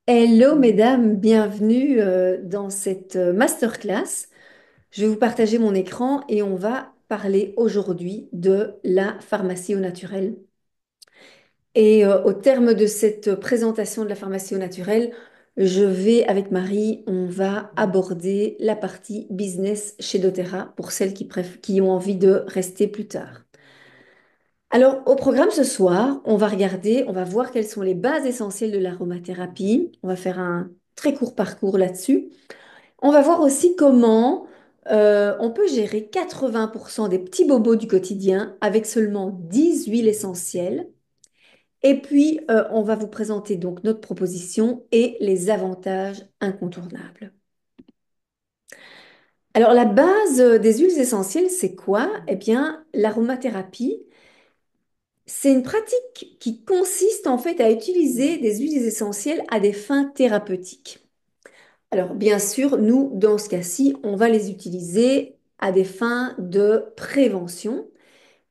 Hello mesdames, bienvenue dans cette masterclass. Je vais vous partager mon écran et on va parler aujourd'hui de la pharmacie au naturel. Et au terme de cette présentation de la pharmacie au naturel, je vais avec Marie, on va aborder la partie business chez doTERRA pour celles qui ont envie de rester plus tard. Alors, au programme ce soir, on va voir quelles sont les bases essentielles de l'aromathérapie. On va faire un très court parcours là-dessus. On va voir aussi comment on peut gérer 80% des petits bobos du quotidien avec seulement 10 huiles essentielles. Et puis, on va vous présenter donc notre proposition et les avantages incontournables. Alors, la base des huiles essentielles, c'est quoi? Eh bien, l'aromathérapie. C'est une pratique qui consiste en fait à utiliser des huiles essentielles à des fins thérapeutiques. Alors bien sûr, nous, dans ce cas-ci, on va les utiliser à des fins de prévention,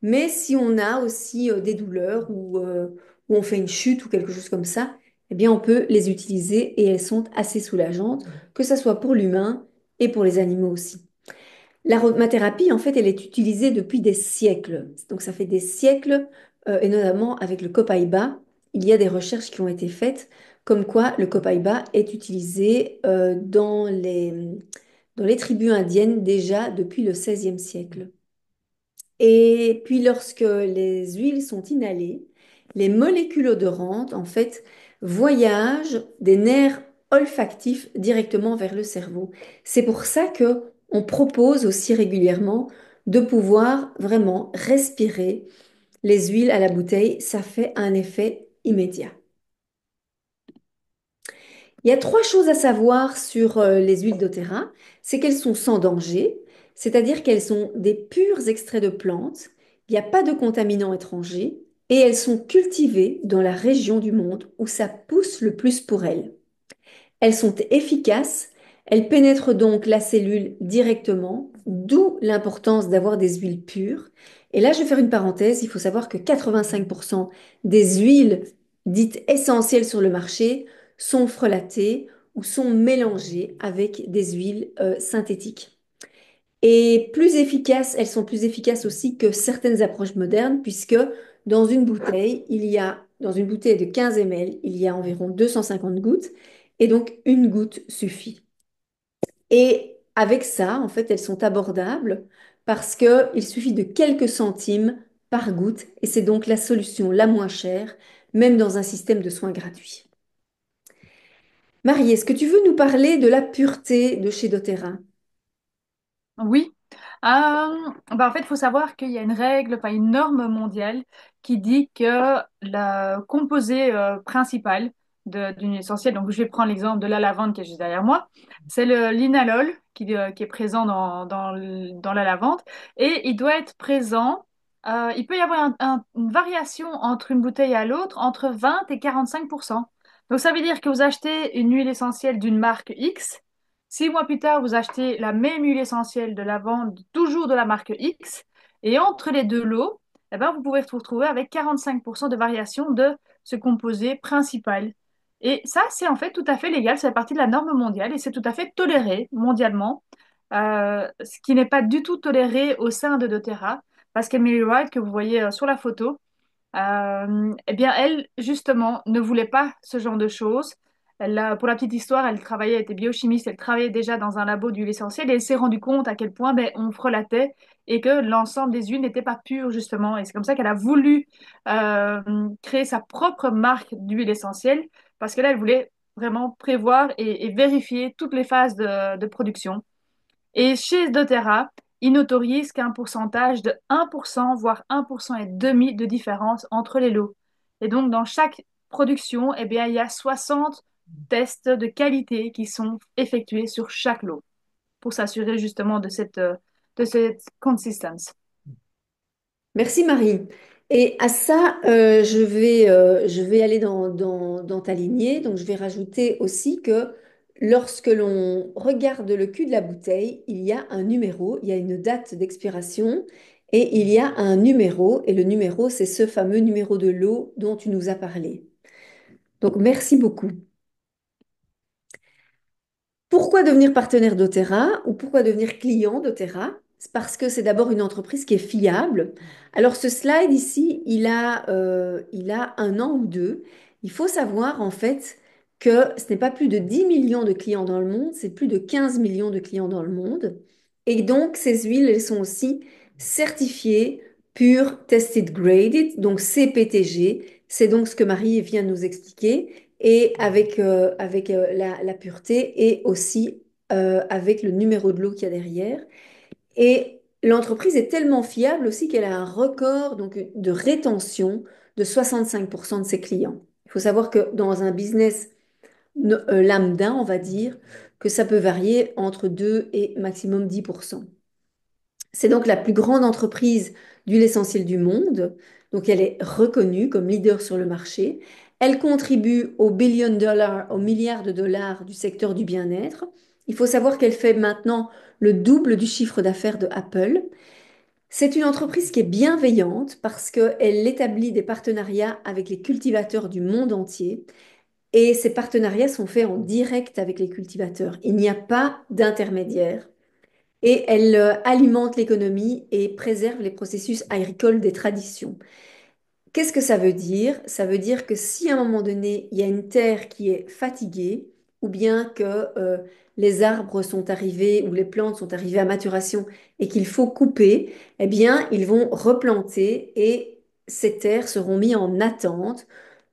mais si on a aussi des douleurs ou on fait une chute ou quelque chose comme ça, eh bien on peut les utiliser et elles sont assez soulageantes, que ce soit pour l'humain et pour les animaux aussi. L'aromathérapie, en fait, elle est utilisée depuis des siècles. Donc, ça fait des siècles, et notamment avec le copaïba, il y a des recherches qui ont été faites comme quoi le copaïba est utilisé dans les tribus indiennes déjà depuis le XVIe siècle. Et puis, lorsque les huiles sont inhalées, les molécules odorantes, en fait, voyagent des nerfs olfactifs directement vers le cerveau. C'est pour ça que on propose aussi régulièrement de pouvoir vraiment respirer les huiles à la bouteille. Ça fait un effet immédiat. Il y a trois choses à savoir sur les huiles doTERRA. C'est qu'elles sont sans danger, c'est-à-dire qu'elles sont des purs extraits de plantes, il n'y a pas de contaminants étrangers et elles sont cultivées dans la région du monde où ça pousse le plus pour elles. Elles sont efficaces, elles pénètrent donc la cellule directement, d'où l'importance d'avoir des huiles pures. Et là, je vais faire une parenthèse, il faut savoir que 85% des huiles dites essentielles sur le marché sont frelatées ou sont mélangées avec des huiles synthétiques. Et plus efficaces, elles sont plus efficaces aussi que certaines approches modernes, puisque dans une bouteille de 15 ml, il y a environ 250 gouttes, et donc une goutte suffit. Et avec ça, en fait, elles sont abordables parce qu'il suffit de quelques centimes par goutte, et c'est donc la solution la moins chère, même dans un système de soins gratuit. Marie, est-ce que tu veux nous parler de la pureté de chez doTERRA? Oui. En fait, il faut savoir qu'il y a une règle, enfin une norme mondiale qui dit que le composé principal d'une essentielle, donc je vais prendre l'exemple de la lavande qui est juste derrière moi, c'est le linalol qui est présent dans la lavande et il doit être présent. Il peut y avoir une variation entre une bouteille à l'autre entre 20 et 45%. Donc ça veut dire que vous achetez une huile essentielle d'une marque X. 6 mois plus tard, vous achetez la même huile essentielle de lavande, toujours de la marque X, et entre les deux lots, eh ben, vous pouvez vous retrouver avec 45% de variation de ce composé principal. Et ça, c'est en fait tout à fait légal, c'est partie de la norme mondiale et c'est tout à fait toléré mondialement, ce qui n'est pas du tout toléré au sein de doTERRA, parce qu'Emily Wright, que vous voyez sur la photo, eh bien, elle, justement, ne voulait pas ce genre de choses. Pour la petite histoire, elle travaillait, elle était biochimiste, elle travaillait déjà dans un labo d'huile essentielle et elle s'est rendue compte à quel point ben, on frelatait et que l'ensemble des huiles n'était pas pur, justement. Et c'est comme ça qu'elle a voulu créer sa propre marque d'huile essentielle parce que là, elle voulait vraiment prévoir et vérifier toutes les phases de production. Et chez doTERRA, ils n'autorisent qu'un pourcentage de 1%, voire 1% et demi de différence entre les lots. Et donc, dans chaque production, eh bien, il y a 60 tests de qualité qui sont effectués sur chaque lot pour s'assurer justement de cette consistance. Merci Marie. Et à ça, je vais aller dans ta lignée. Donc, je vais rajouter aussi que lorsque l'on regarde le cul de la bouteille, il y a un numéro, il y a une date d'expiration et il y a un numéro. Et le numéro, c'est ce fameux numéro de lot dont tu nous as parlé. Donc, merci beaucoup. Pourquoi devenir partenaire d'Otera ou pourquoi devenir client d'Otera? C'est parce que c'est d'abord une entreprise qui est fiable. Alors ce slide ici, il a un an ou deux. Il faut savoir en fait que ce n'est pas plus de 10 millions de clients dans le monde, c'est plus de 15 millions de clients dans le monde. Et donc ces huiles, elles sont aussi certifiées Pure Tested Graded, donc CPTG. C'est donc ce que Marie vient de nous expliquer et avec la pureté et aussi avec le numéro de l'eau qu'il y a derrière. Et l'entreprise est tellement fiable aussi qu'elle a un record donc, de rétention de 65% de ses clients. Il faut savoir que dans un business lambda, on va dire, que ça peut varier entre 2 et maximum 10%. C'est donc la plus grande entreprise d'huile essentielle du monde. Donc, elle est reconnue comme leader sur le marché. Elle contribue aux billions de dollars, aux milliards de dollars du secteur du bien-être. Il faut savoir qu'elle fait maintenant le double du chiffre d'affaires de Apple. C'est une entreprise qui est bienveillante parce qu'elle établit des partenariats avec les cultivateurs du monde entier. Et ces partenariats sont faits en direct avec les cultivateurs. Il n'y a pas d'intermédiaire et elle alimente l'économie et préserve les processus agricoles des traditions. Qu'est-ce que ça veut dire? Ça veut dire que si à un moment donné, il y a une terre qui est fatiguée, ou bien que les arbres sont arrivés ou les plantes sont arrivées à maturation et qu'il faut couper, eh bien, ils vont replanter et ces terres seront mises en attente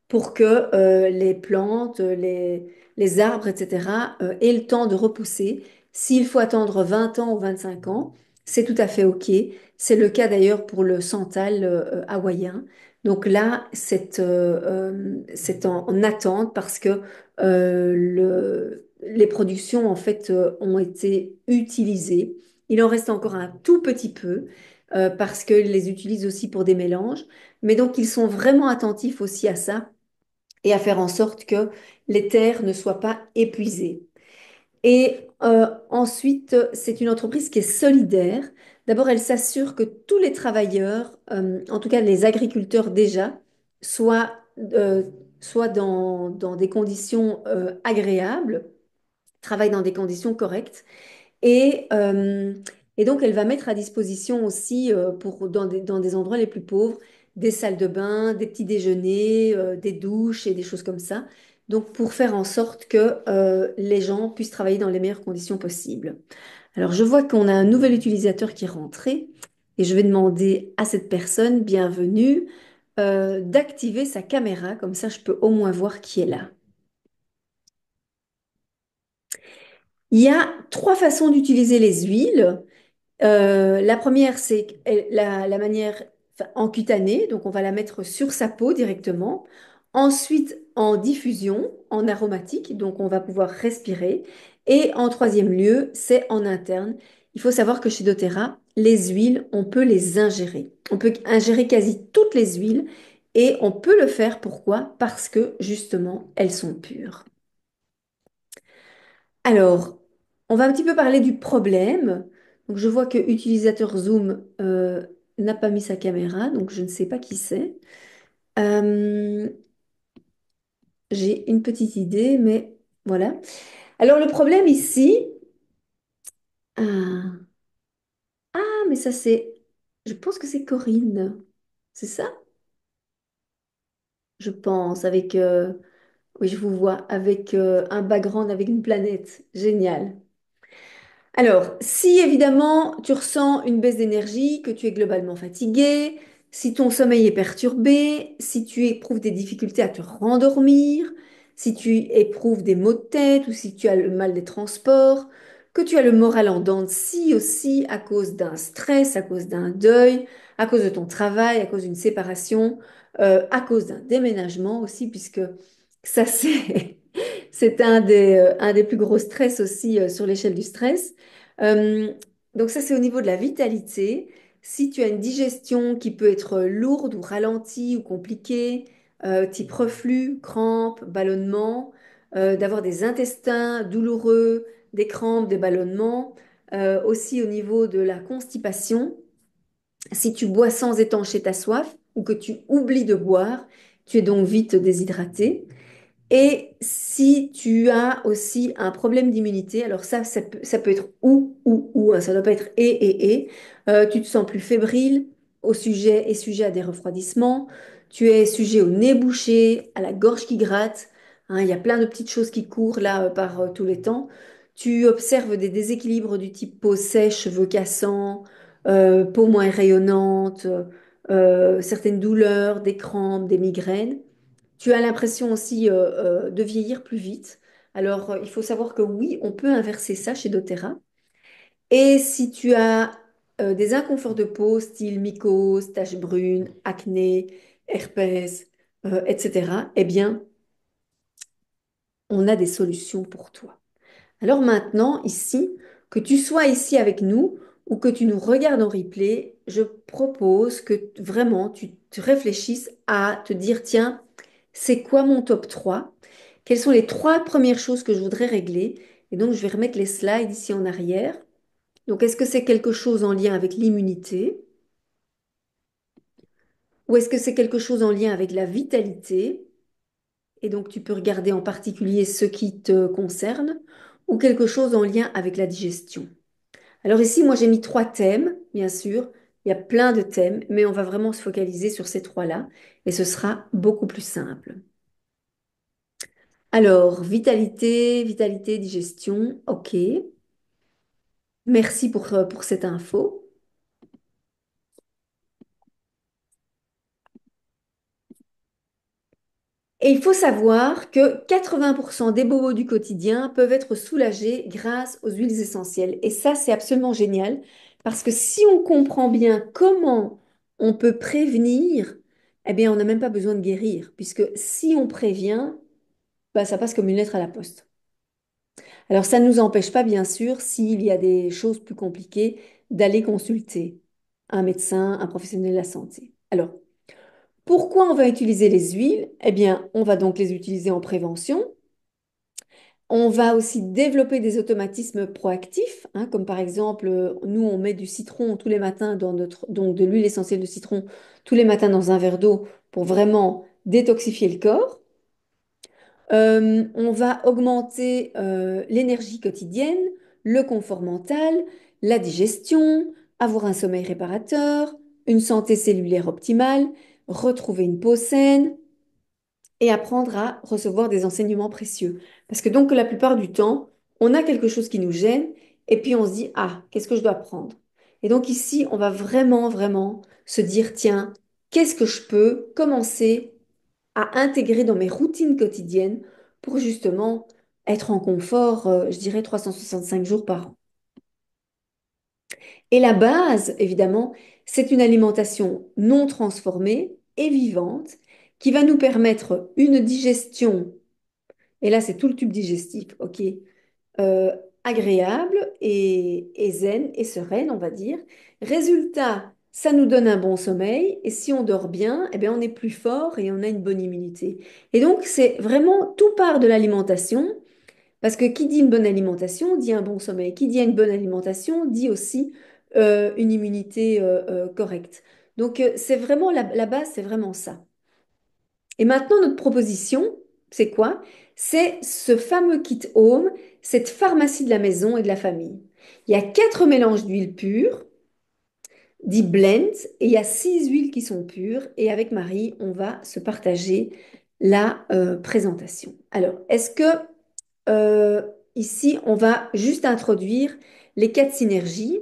pour que les plantes, les arbres, etc., aient le temps de repousser. S'il faut attendre 20 ans ou 25 ans, c'est tout à fait OK. C'est le cas d'ailleurs pour le santal hawaïen. Donc là, c'est en attente parce que les productions en fait ont été utilisées. Il en reste encore un tout petit peu parce qu'ils les utilisent aussi pour des mélanges. Mais donc, ils sont vraiment attentifs aussi à ça et à faire en sorte que les terres ne soient pas épuisées. Et ensuite, c'est une entreprise qui est solidaire. D'abord, elle s'assure que tous les travailleurs, en tout cas les agriculteurs déjà, soient, euh, soient dans des conditions agréables, travaillent dans des conditions correctes. Et, euh, et donc, elle va mettre à disposition aussi, dans des endroits les plus pauvres, des salles de bain, des petits déjeuners, des douches et des choses comme ça. Donc, pour faire en sorte que les gens puissent travailler dans les meilleures conditions possibles. Alors, je vois qu'on a un nouvel utilisateur qui est rentré et je vais demander à cette personne, bienvenue, d'activer sa caméra. Comme ça, je peux au moins voir qui est là. Il y a trois façons d'utiliser les huiles. La première, c'est la manière enfin, en cutanée, donc on va la mettre sur sa peau directement. Ensuite, en diffusion, en aromatique, donc on va pouvoir respirer. Et en troisième lieu, c'est en interne. Il faut savoir que chez doTERRA, les huiles, on peut les ingérer. On peut ingérer quasi toutes les huiles et on peut le faire. Pourquoi? Parce que justement, elles sont pures. Alors, on va un petit peu parler du problème. Donc, je vois que utilisateur Zoom n'a pas mis sa caméra, donc je ne sais pas qui c'est. Euh, j'ai une petite idée, mais voilà. Alors, le problème ici, ah, mais ça c'est, je pense que c'est Corinne, c'est ça? Je pense, avec, oui, je vous vois, avec un background, avec une planète. Génial. Alors, si évidemment tu ressens une baisse d'énergie, que tu es globalement fatigué, si ton sommeil est perturbé, si tu éprouves des difficultés à te rendormir, si tu éprouves des maux de tête ou si tu as le mal des transports, que tu as le moral en dents de scie aussi à cause d'un stress, à cause d'un deuil, à cause de ton travail, à cause d'une séparation, à cause d'un déménagement aussi, puisque ça c'est c'est un des plus gros stress aussi sur l'échelle du stress. Euh, donc ça, c'est au niveau de la vitalité. Si tu as une digestion qui peut être lourde ou ralentie ou compliquée, type reflux, crampes, ballonnements, d'avoir des intestins douloureux, des crampes, des ballonnements, aussi au niveau de la constipation, si tu bois sans étancher ta soif ou que tu oublies de boire, tu es donc vite déshydraté. Et si tu as aussi un problème d'immunité, alors ça peut être ou, hein, ça ne doit pas être et. Tu te sens plus fébrile et sujet à des refroidissements. Tu es sujet au nez bouché, à la gorge qui gratte. Hein, il y a plein de petites choses qui courent là par tous les temps. Tu observes des déséquilibres du type peau sèche, cheveux cassants, peau moins rayonnante, certaines douleurs, des crampes, des migraines. Tu as l'impression aussi de vieillir plus vite. Alors, il faut savoir que oui, on peut inverser ça chez doTERRA. Et si tu as des inconforts de peau, style mycose, taches brunes, acné, herpès, etc., eh bien, on a des solutions pour toi. Alors maintenant, ici, que tu sois ici avec nous ou que tu nous regardes en replay, je propose que vraiment tu te réfléchisses à te dire, tiens, c'est quoi mon top 3? Quelles sont les trois premières choses que je voudrais régler? Et donc, je vais remettre les slides ici en arrière. Donc, est-ce que c'est quelque chose en lien avec l'immunité? Ou est-ce que c'est quelque chose en lien avec la vitalité? Et donc, tu peux regarder en particulier ce qui te concerne, ou quelque chose en lien avec la digestion. Alors ici, moi, j'ai mis trois thèmes, bien sûr. Il y a plein de thèmes, mais on va vraiment se focaliser sur ces trois-là, et ce sera beaucoup plus simple. Alors, vitalité, digestion, ok. Merci pour cette info. Et il faut savoir que 80% des bobos du quotidien peuvent être soulagés grâce aux huiles essentielles. Et ça, c'est absolument génial parce que si on comprend bien comment on peut prévenir, eh bien, on n'a même pas besoin de guérir puisque si on prévient, bah, ça passe comme une lettre à la poste. Alors, ça ne nous empêche pas, bien sûr, s'il y a des choses plus compliquées, d'aller consulter un médecin, un professionnel de la santé. Alors, pourquoi on va utiliser les huiles? Eh bien, on va donc les utiliser en prévention. On va aussi développer des automatismes proactifs, hein, comme par exemple, nous, on met du citron tous les matins donc de l'huile essentielle de citron tous les matins dans un verre d'eau pour vraiment détoxifier le corps. On va augmenter l'énergie quotidienne, le confort mental, la digestion, avoir un sommeil réparateur, une santé cellulaire optimale, retrouver une peau saine, et apprendre à recevoir des enseignements précieux. Parce que donc la plupart du temps, on a quelque chose qui nous gêne et puis on se dit, ah, qu'est-ce que je dois prendre? Et donc ici, on va vraiment, vraiment se dire, tiens, qu'est-ce que je peux commencer à intégrer dans mes routines quotidiennes pour justement être en confort, je dirais 365 jours par an. Et la base, évidemment, c'est une alimentation non transformée et vivante qui va nous permettre une digestion. Et là, c'est tout le tube digestif, ok? Euh, Agréable et zen et sereine, on va dire. Résultat, ça nous donne un bon sommeil et si on dort bien, eh bien, on est plus fort et on a une bonne immunité. Et donc, c'est vraiment tout part de l'alimentation parce que qui dit une bonne alimentation dit un bon sommeil. Qui dit une bonne alimentation dit aussi une immunité correcte. Donc, c'est vraiment la base, c'est vraiment ça. Et maintenant, notre proposition, c'est quoi? C'est ce fameux kit home, cette pharmacie de la maison et de la famille. Il y a quatre mélanges d'huile pure, dits blends, et il y a six huiles qui sont pures. Et avec Marie, on va se partager la présentation. Alors, est-ce que euh, ici, on va juste introduire les quatre synergies?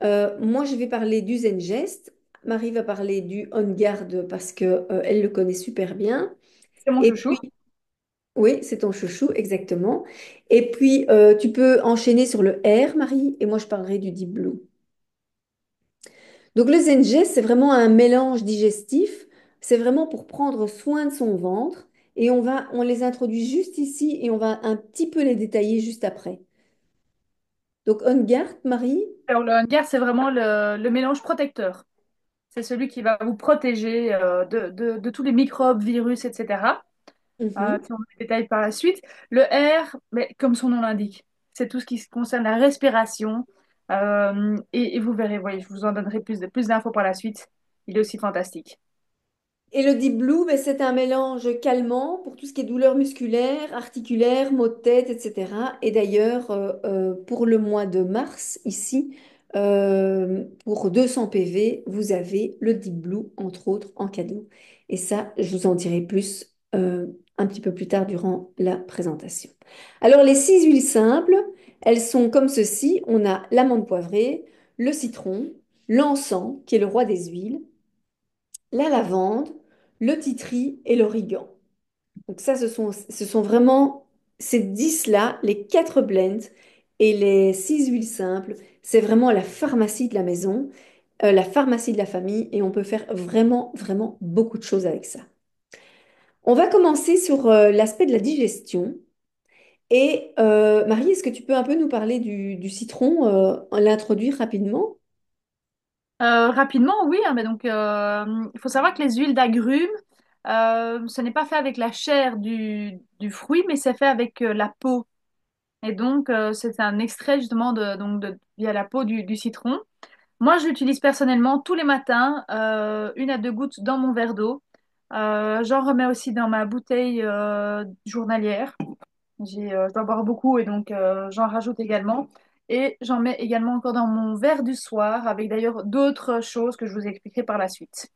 Moi, je vais parler du Zen Gest. Marie va parler du On Guard parce que, elle le connaît super bien. C'est mon Et chouchou. puis, oui, c'est ton chouchou, exactement. Et puis, tu peux enchaîner sur le R, Marie, et moi, je parlerai du Deep Blue. Donc, le Zenj, c'est vraiment un mélange digestif. C'est vraiment pour prendre soin de son ventre. Et on les introduit juste ici et on va un petit peu les détailler juste après. Donc, on garde, Marie. Alors, le Hunger, c'est vraiment le mélange protecteur. C'est celui qui va vous protéger de tous les microbes, virus, etc. Mhm. Si on détaille par la suite. Le R, mais comme son nom l'indique, c'est tout ce qui concerne la respiration. Et vous verrez, voyez, je vous en donnerai plus d'infos par la suite. Il est aussi fantastique. Et le Deep Blue, ben, c'est un mélange calmant pour tout ce qui est douleur musculaire, articulaire, maux de tête, etc. Et d'ailleurs, pour le mois de mars, ici, pour 200 PV, vous avez le Deep Blue, entre autres, en cadeau. Et ça, je vous en dirai plus un petit peu plus tard durant la présentation. Alors, les 6 huiles simples, elles sont comme ceci. On a l'amande poivrée, le citron, l'encens, qui est le roi des huiles, la lavande, le titri et l'origan. Donc ça, ce sont vraiment ces 10-là, les 4 blends et les 6 huiles simples. C'est vraiment la pharmacie de la maison, la pharmacie de la famille et on peut faire vraiment, vraiment beaucoup de choses avec ça. On va commencer sur l'aspect de la digestion. Et Marie, est-ce que tu peux un peu nous parler du citron, l'introduire rapidement? Rapidement, oui, hein, mais donc il faut savoir que les huiles d'agrumes, ce n'est pas fait avec la chair du fruit, mais c'est fait avec la peau. Et donc, c'est un extrait justement via la peau du citron. Moi, je l'utilise personnellement tous les matins, 1 à 2 gouttes dans mon verre d'eau. J'en remets aussi dans ma bouteille journalière. Je dois boire beaucoup et donc j'en rajoute également. Et j'en mets également encore dans mon verre du soir, avec d'ailleurs d'autres choses que je vous expliquerai par la suite.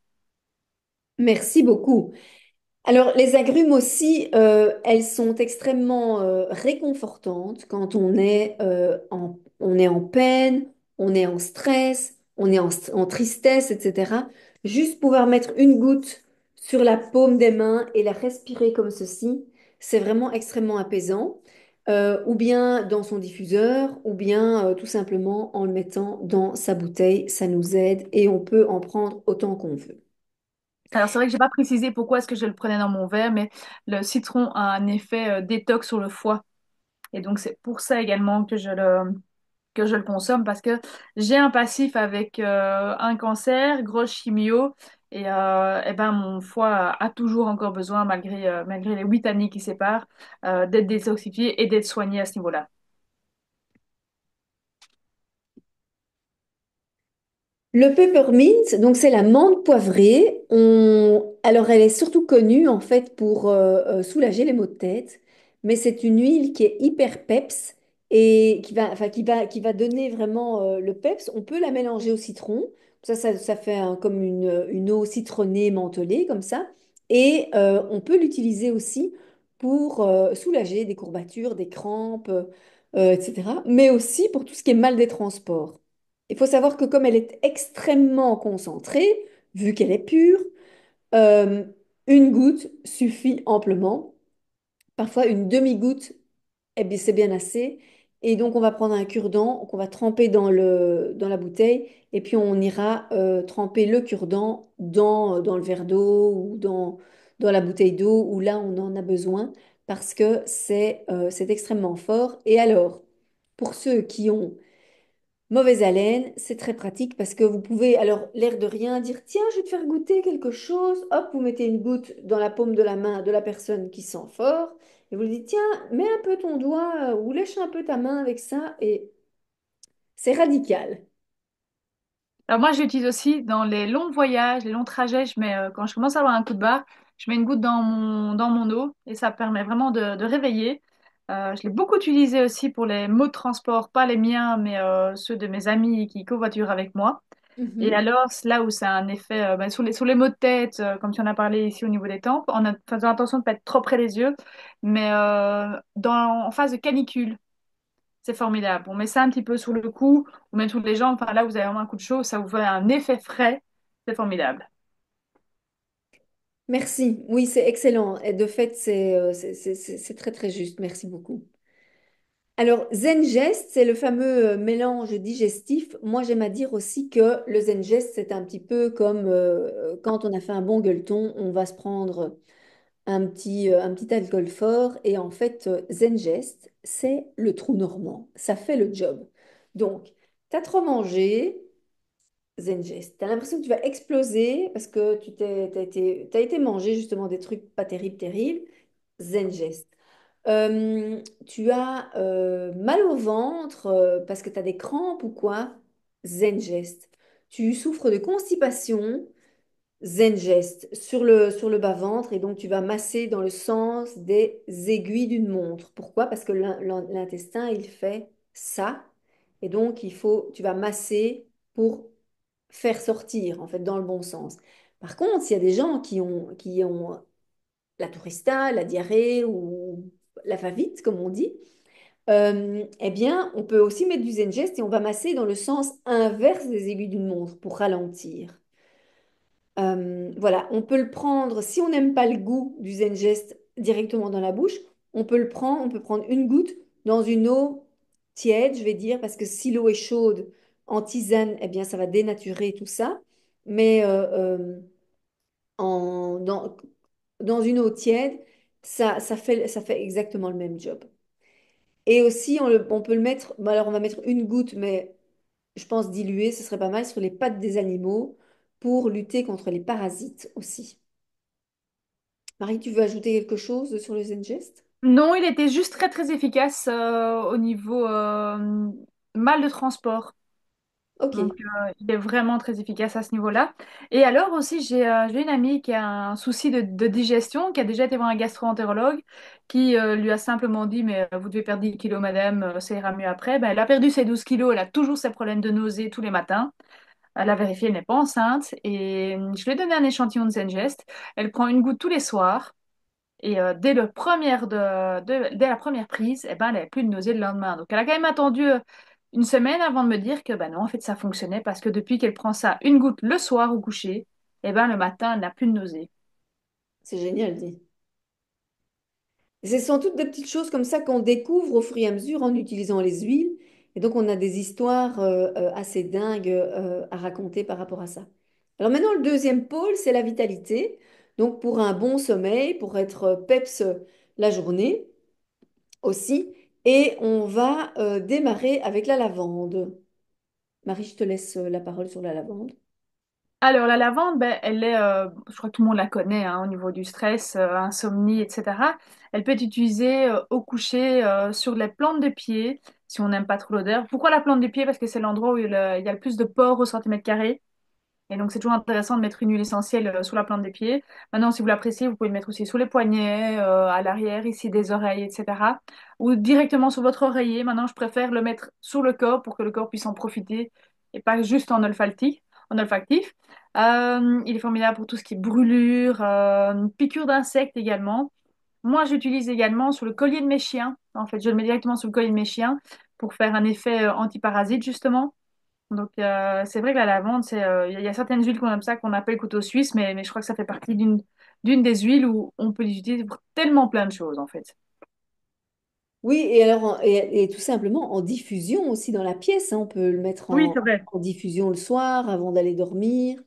Merci beaucoup. Alors, les agrumes aussi, elles sont extrêmement réconfortantes quand on est en peine, on est en stress, on est en tristesse, etc. Juste pouvoir mettre une goutte sur la paume des mains et la respirer comme ceci, c'est vraiment extrêmement apaisant. Ou bien dans son diffuseur, ou bien tout simplement en le mettant dans sa bouteille, ça nous aide et on peut en prendre autant qu'on veut. Alors c'est vrai que j'ai pas précisé pourquoi est-ce que je le prenais dans mon verre, mais le citron a un effet détox sur le foie. Et donc c'est pour ça également que je le consomme parce que j'ai un passif avec un cancer, grosse chimio, et ben mon foie a toujours encore besoin, malgré les 8 années qui séparent, d'être détoxifié et d'être soigné à ce niveau-là. Le peppermint, donc c'est la menthe poivrée. Alors elle est surtout connue en fait pour soulager les maux de tête, mais c'est une huile qui est hyper peps et enfin, qui va donner vraiment le peps. On peut la mélanger au citron, ça fait comme une eau citronnée mentholée comme ça. Et on peut l'utiliser aussi pour soulager des courbatures, des crampes, etc. Mais aussi pour tout ce qui est mal des transports. Il faut savoir que comme elle est extrêmement concentrée, vu qu'elle est pure, euh, une goutte suffit amplement. Parfois, une demi-goutte, eh bien, c'est bien assez. Et donc, on va prendre un cure-dent qu'on va tremper dans la bouteille. Et puis, on ira tremper le cure-dent dans le verre d'eau ou dans la bouteille d'eau où là, on en a besoin parce que c'est extrêmement fort. Et alors, pour ceux qui ont mauvaise haleine, c'est très pratique parce que vous pouvez, alors, l'air de rien, dire, tiens, je vais te faire goûter quelque chose. Hop, vous mettez une goutte dans la paume de la main de la personne qui sent fort et vous lui dites, tiens, mets un peu ton doigt ou lèche un peu ta main avec ça et c'est radical. Alors moi, j'utilise aussi dans les longs voyages, les longs trajets, quand je commence à avoir un coup de barre, je mets une goutte dans mon eau et ça permet vraiment de réveiller. Je l'ai beaucoup utilisé aussi pour les maux de transport, pas les miens, mais ceux de mes amis qui covoiturent avec moi. Et Mhm. alors, c'est là où ça a un effet sur les maux de tête, comme tu en as parlé ici au niveau des tempes, en faisant attention de ne pas être trop près des yeux, mais en phase de canicule. C'est formidable. On met ça un petit peu sous le cou, ou même sous les jambes. Enfin, là, vous avez vraiment un coup de chaud, ça vous fait un effet frais. C'est formidable. Merci. Oui, c'est excellent. Et de fait, c'est très, très juste. Merci beaucoup. Alors, Zengest, c'est le fameux mélange digestif. Moi, j'aime à dire aussi que le Zengest, c'est un petit peu comme quand on a fait un bon gueuleton, on va se prendre un petit alcool fort. Et en fait, Zengest, c'est le trou normand. Ça fait le job. Donc, t'as trop mangé, Zengest. T'as l'impression que tu vas exploser parce que t'as été manger justement des trucs pas terribles, terribles. Zengest. Tu as mal au ventre parce que tu as des crampes ou quoi? Zengest. Tu souffres de constipation? Zen geste sur le bas-ventre et donc tu vas masser dans le sens des aiguilles d'une montre. Pourquoi? Parce que l'intestin, il fait ça et donc tu vas masser pour faire sortir en fait dans le bon sens. Par contre, s'il y a des gens qui ont la tourista, la diarrhée ou la favite, comme on dit, eh bien, on peut aussi mettre du Zen geste et on va masser dans le sens inverse des aiguilles d'une montre pour ralentir. Voilà, on peut le prendre, si on n'aime pas le goût du Zen Gest directement dans la bouche, on peut prendre une goutte dans une eau tiède, je vais dire, parce que si l'eau est chaude en tisane, eh bien ça va dénaturer tout ça. Mais en, dans, dans une eau tiède, ça fait exactement le même job. Et aussi, on peut le mettre, bon, alors on va mettre une goutte, mais je pense diluée, ce serait pas mal sur les pattes des animaux pour lutter contre les parasites aussi. Marie, tu veux ajouter quelque chose sur le Zengest? Non, il était juste très très efficace au niveau mal de transport. Ok, Donc, il est vraiment très efficace à ce niveau-là. Et alors aussi, j'ai une amie qui a un souci de digestion, qui a déjà été voir un gastro-entérologue, qui lui a simplement dit, mais vous devez perdre 10 kilos, madame, ça ira mieux après. Ben, elle a perdu ses 12 kilos, elle a toujours ses problèmes de nausée tous les matins. Elle a vérifié, elle n'est pas enceinte. Et je lui ai donné un échantillon de Zengest. Elle prend une goutte tous les soirs. Et dès la première prise, eh ben, elle n'avait plus de nausée le lendemain. Donc, elle a quand même attendu une semaine avant de me dire que ben non, en fait, ça fonctionnait parce que depuis qu'elle prend ça une goutte le soir au coucher, eh ben, le matin, elle n'a plus de nausée. c'est génial dit. Ce sont toutes des petites choses comme ça qu'on découvre au fur et à mesure en utilisant les huiles. Et donc, on a des histoires assez dingues à raconter par rapport à ça. Alors maintenant, le deuxième pôle, c'est la vitalité. Donc, pour un bon sommeil, pour être peps la journée aussi. Et on va démarrer avec la lavande. Marie, je te laisse la parole sur la lavande. Alors, la lavande, ben, je crois que tout le monde la connaît hein, au niveau du stress, insomnie, etc. Elle peut être utilisée au coucher sur les plantes de pied, si on n'aime pas trop l'odeur. Pourquoi la plante de pied? Parce que c'est l'endroit où il y a le plus de pores au centimètre carré. Et donc, c'est toujours intéressant de mettre une huile essentielle sous la plante des pieds. Maintenant, si vous l'appréciez, vous pouvez le mettre aussi sous les poignets, à l'arrière, ici des oreilles, etc. Ou directement sur votre oreiller. Maintenant, je préfère le mettre sur le corps pour que le corps puisse en profiter et pas juste en olfactif. Il est formidable pour tout ce qui est brûlure, piqûres d'insectes également. Moi, j'utilise également sur le collier de mes chiens. En fait, je le mets directement sur le collier de mes chiens pour faire un effet antiparasite, justement. Donc, c'est vrai que la lavande, il y a certaines huiles comme ça qu'on appelle couteau suisse, mais je crois que ça fait partie d'une des huiles où on peut les utiliser pour tellement plein de choses, en fait. Oui, et alors, et tout simplement en diffusion aussi dans la pièce, hein. On peut le mettre Oui, c'est vrai. en diffusion le soir avant d'aller dormir.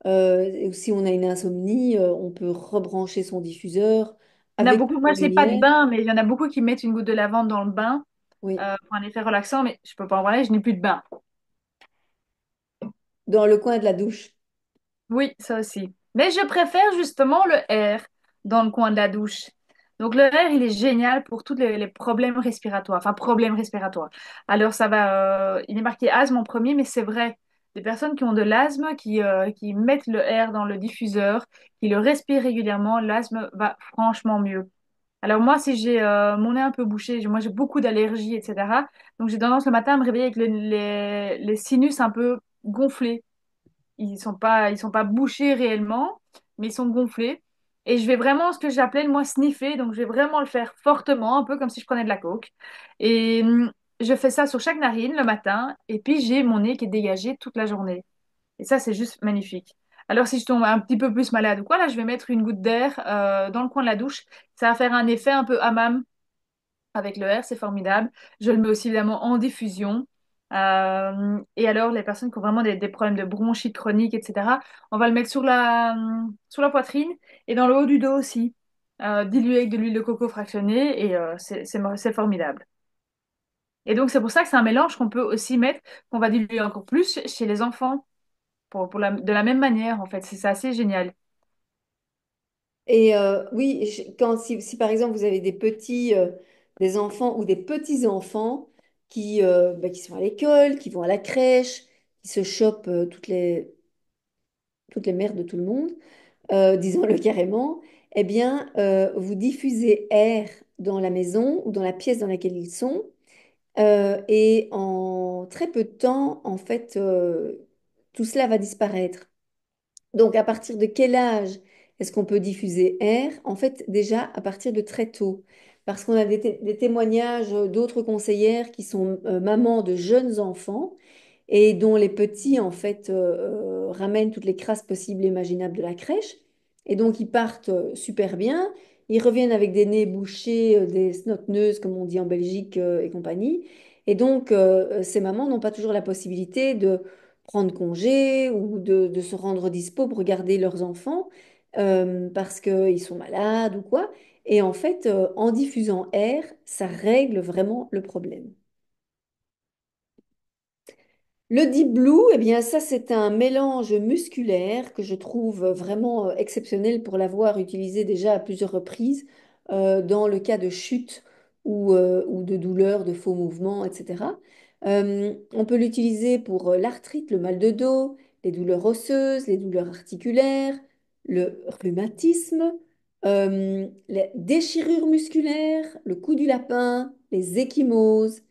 Et si on a une insomnie, on peut rebrancher son diffuseur Il y en a avec beaucoup, moi la je sais pas de lumière. bain, mais il y en a beaucoup qui mettent une goutte de lavande dans le bain Oui, pour un effet relaxant, mais je peux pas en parler, je n'ai plus de bain. dans le coin de la douche. Oui, ça aussi. Mais je préfère justement le R dans le coin de la douche. Donc le R, il est génial pour tous les problèmes respiratoires. Enfin, problèmes respiratoires. Alors ça va, il est marqué asthme en premier, mais c'est vrai. Des personnes qui ont de l'asthme, qui mettent le R dans le diffuseur, qui le respirent régulièrement, l'asthme va franchement mieux. Alors moi, si j'ai mon nez un peu bouché, moi j'ai beaucoup d'allergies, etc. Donc j'ai tendance le matin à me réveiller avec les sinus un peu gonflés. Ils sont pas bouchés réellement, mais ils sont gonflés. Et je vais vraiment, ce que j'appelais moi sniffer, donc je vais vraiment le faire fortement, un peu comme si je prenais de la coke. Et je fais ça sur chaque narine le matin, et puis j'ai mon nez qui est dégagé toute la journée. Et ça, c'est juste magnifique. Alors si je tombe un petit peu plus malade ou quoi, là, je vais mettre une goutte d'air dans le coin de la douche. Ça va faire un effet un peu hammam avec le R, c'est formidable. Je le mets aussi évidemment en diffusion. Et alors, les personnes qui ont vraiment des problèmes de bronchite chronique, etc., on va le mettre sur la poitrine et dans le haut du dos aussi, dilué avec de l'huile de coco fractionnée, et c'est formidable. Et donc, c'est pour ça que c'est un mélange qu'on peut aussi mettre, qu'on va diluer encore plus chez les enfants, de la même manière, en fait. C'est assez génial. Et oui, si par exemple vous avez des petits, des enfants ou des petits-enfants qui sont à l'école, qui vont à la crèche, qui se chopent toutes les mères de tout le monde, disons-le carrément, eh bien, vous diffusez air dans la maison ou dans la pièce dans laquelle ils sont. Et en très peu de temps, en fait, tout cela va disparaître. Donc, à partir de quel âge est-ce qu'on peut diffuser air? En fait, déjà à partir de très tôt. Parce qu'on a des témoignages d'autres conseillères qui sont mamans de jeunes enfants et dont les petits, en fait, ramènent toutes les crasses possibles et imaginables de la crèche. Et donc, ils partent super bien. Ils reviennent avec des nez bouchés, des snot-neuses, comme on dit en Belgique, et compagnie. Et donc, ces mamans n'ont pas toujours la possibilité de prendre congé ou de se rendre dispo pour regarder leurs enfants parce qu'ils sont malades ou quoi. Et en fait, en diffusant air, ça règle vraiment le problème. Le Deep Blue, eh bien ça c'est un mélange musculaire que je trouve vraiment exceptionnel pour l'avoir utilisé déjà à plusieurs reprises dans le cas de chute ou de douleur, de faux mouvements, etc. On peut l'utiliser pour l'arthrite, le mal de dos, les douleurs osseuses, les douleurs articulaires, le rhumatisme, les déchirures musculaires, le cou du lapin, les ecchymoses,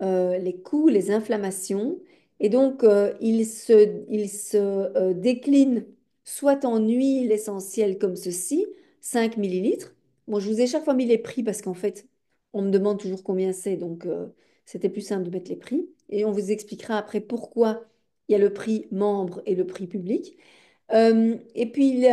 les coups, les inflammations. Et donc, il se décline soit en huile essentielle comme ceci, 5 millilitres. Bon, je vous ai chaque fois mis les prix parce qu'en fait, on me demande toujours combien c'est, donc c'était plus simple de mettre les prix. Et on vous expliquera après pourquoi il y a le prix membre et le prix public. Et puis, il y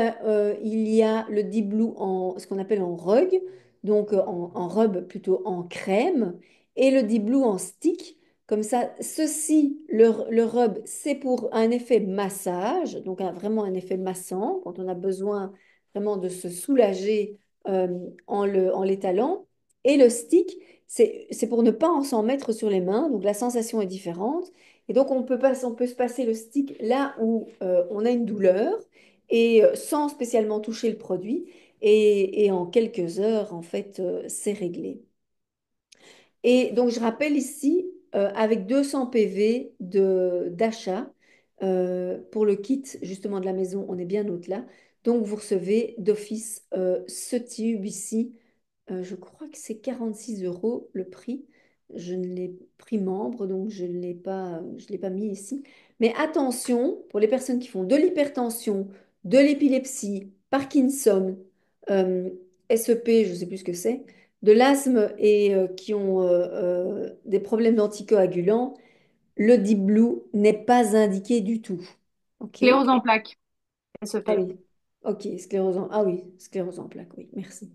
a le Deep Blue en ce qu'on appelle en rug, donc en rub plutôt en crème, et le Deep Blue en stick. Comme ça, ceci, le rub, c'est pour un effet massage, donc vraiment un effet massant, quand on a besoin vraiment de se soulager en l'étalant. Et le stick, c'est pour ne pas en s'en mettre sur les mains, donc la sensation est différente. Et donc, on peut se passer le stick là où on a une douleur et sans spécialement toucher le produit. Et en quelques heures, en fait, c'est réglé. Et donc, je rappelle ici, avec 200 PV d'achat pour le kit justement de la maison, on est bien au-delà. Donc, vous recevez d'office ce tube ici. Je crois que c'est 46 euros le prix. Je ne l'ai pris membre, donc je l'ai pas mis ici. Mais attention, pour les personnes qui font de l'hypertension, de l'épilepsie, Parkinson, euh, SEP, je ne sais plus ce que c'est, de l'asthme et qui ont des problèmes d'anticoagulants, le Deep Blue n'est pas indiqué du tout. OK? Sclérose en plaques, Ah SEP. oui. OK, ah oui, sclérose en plaques, oui, merci.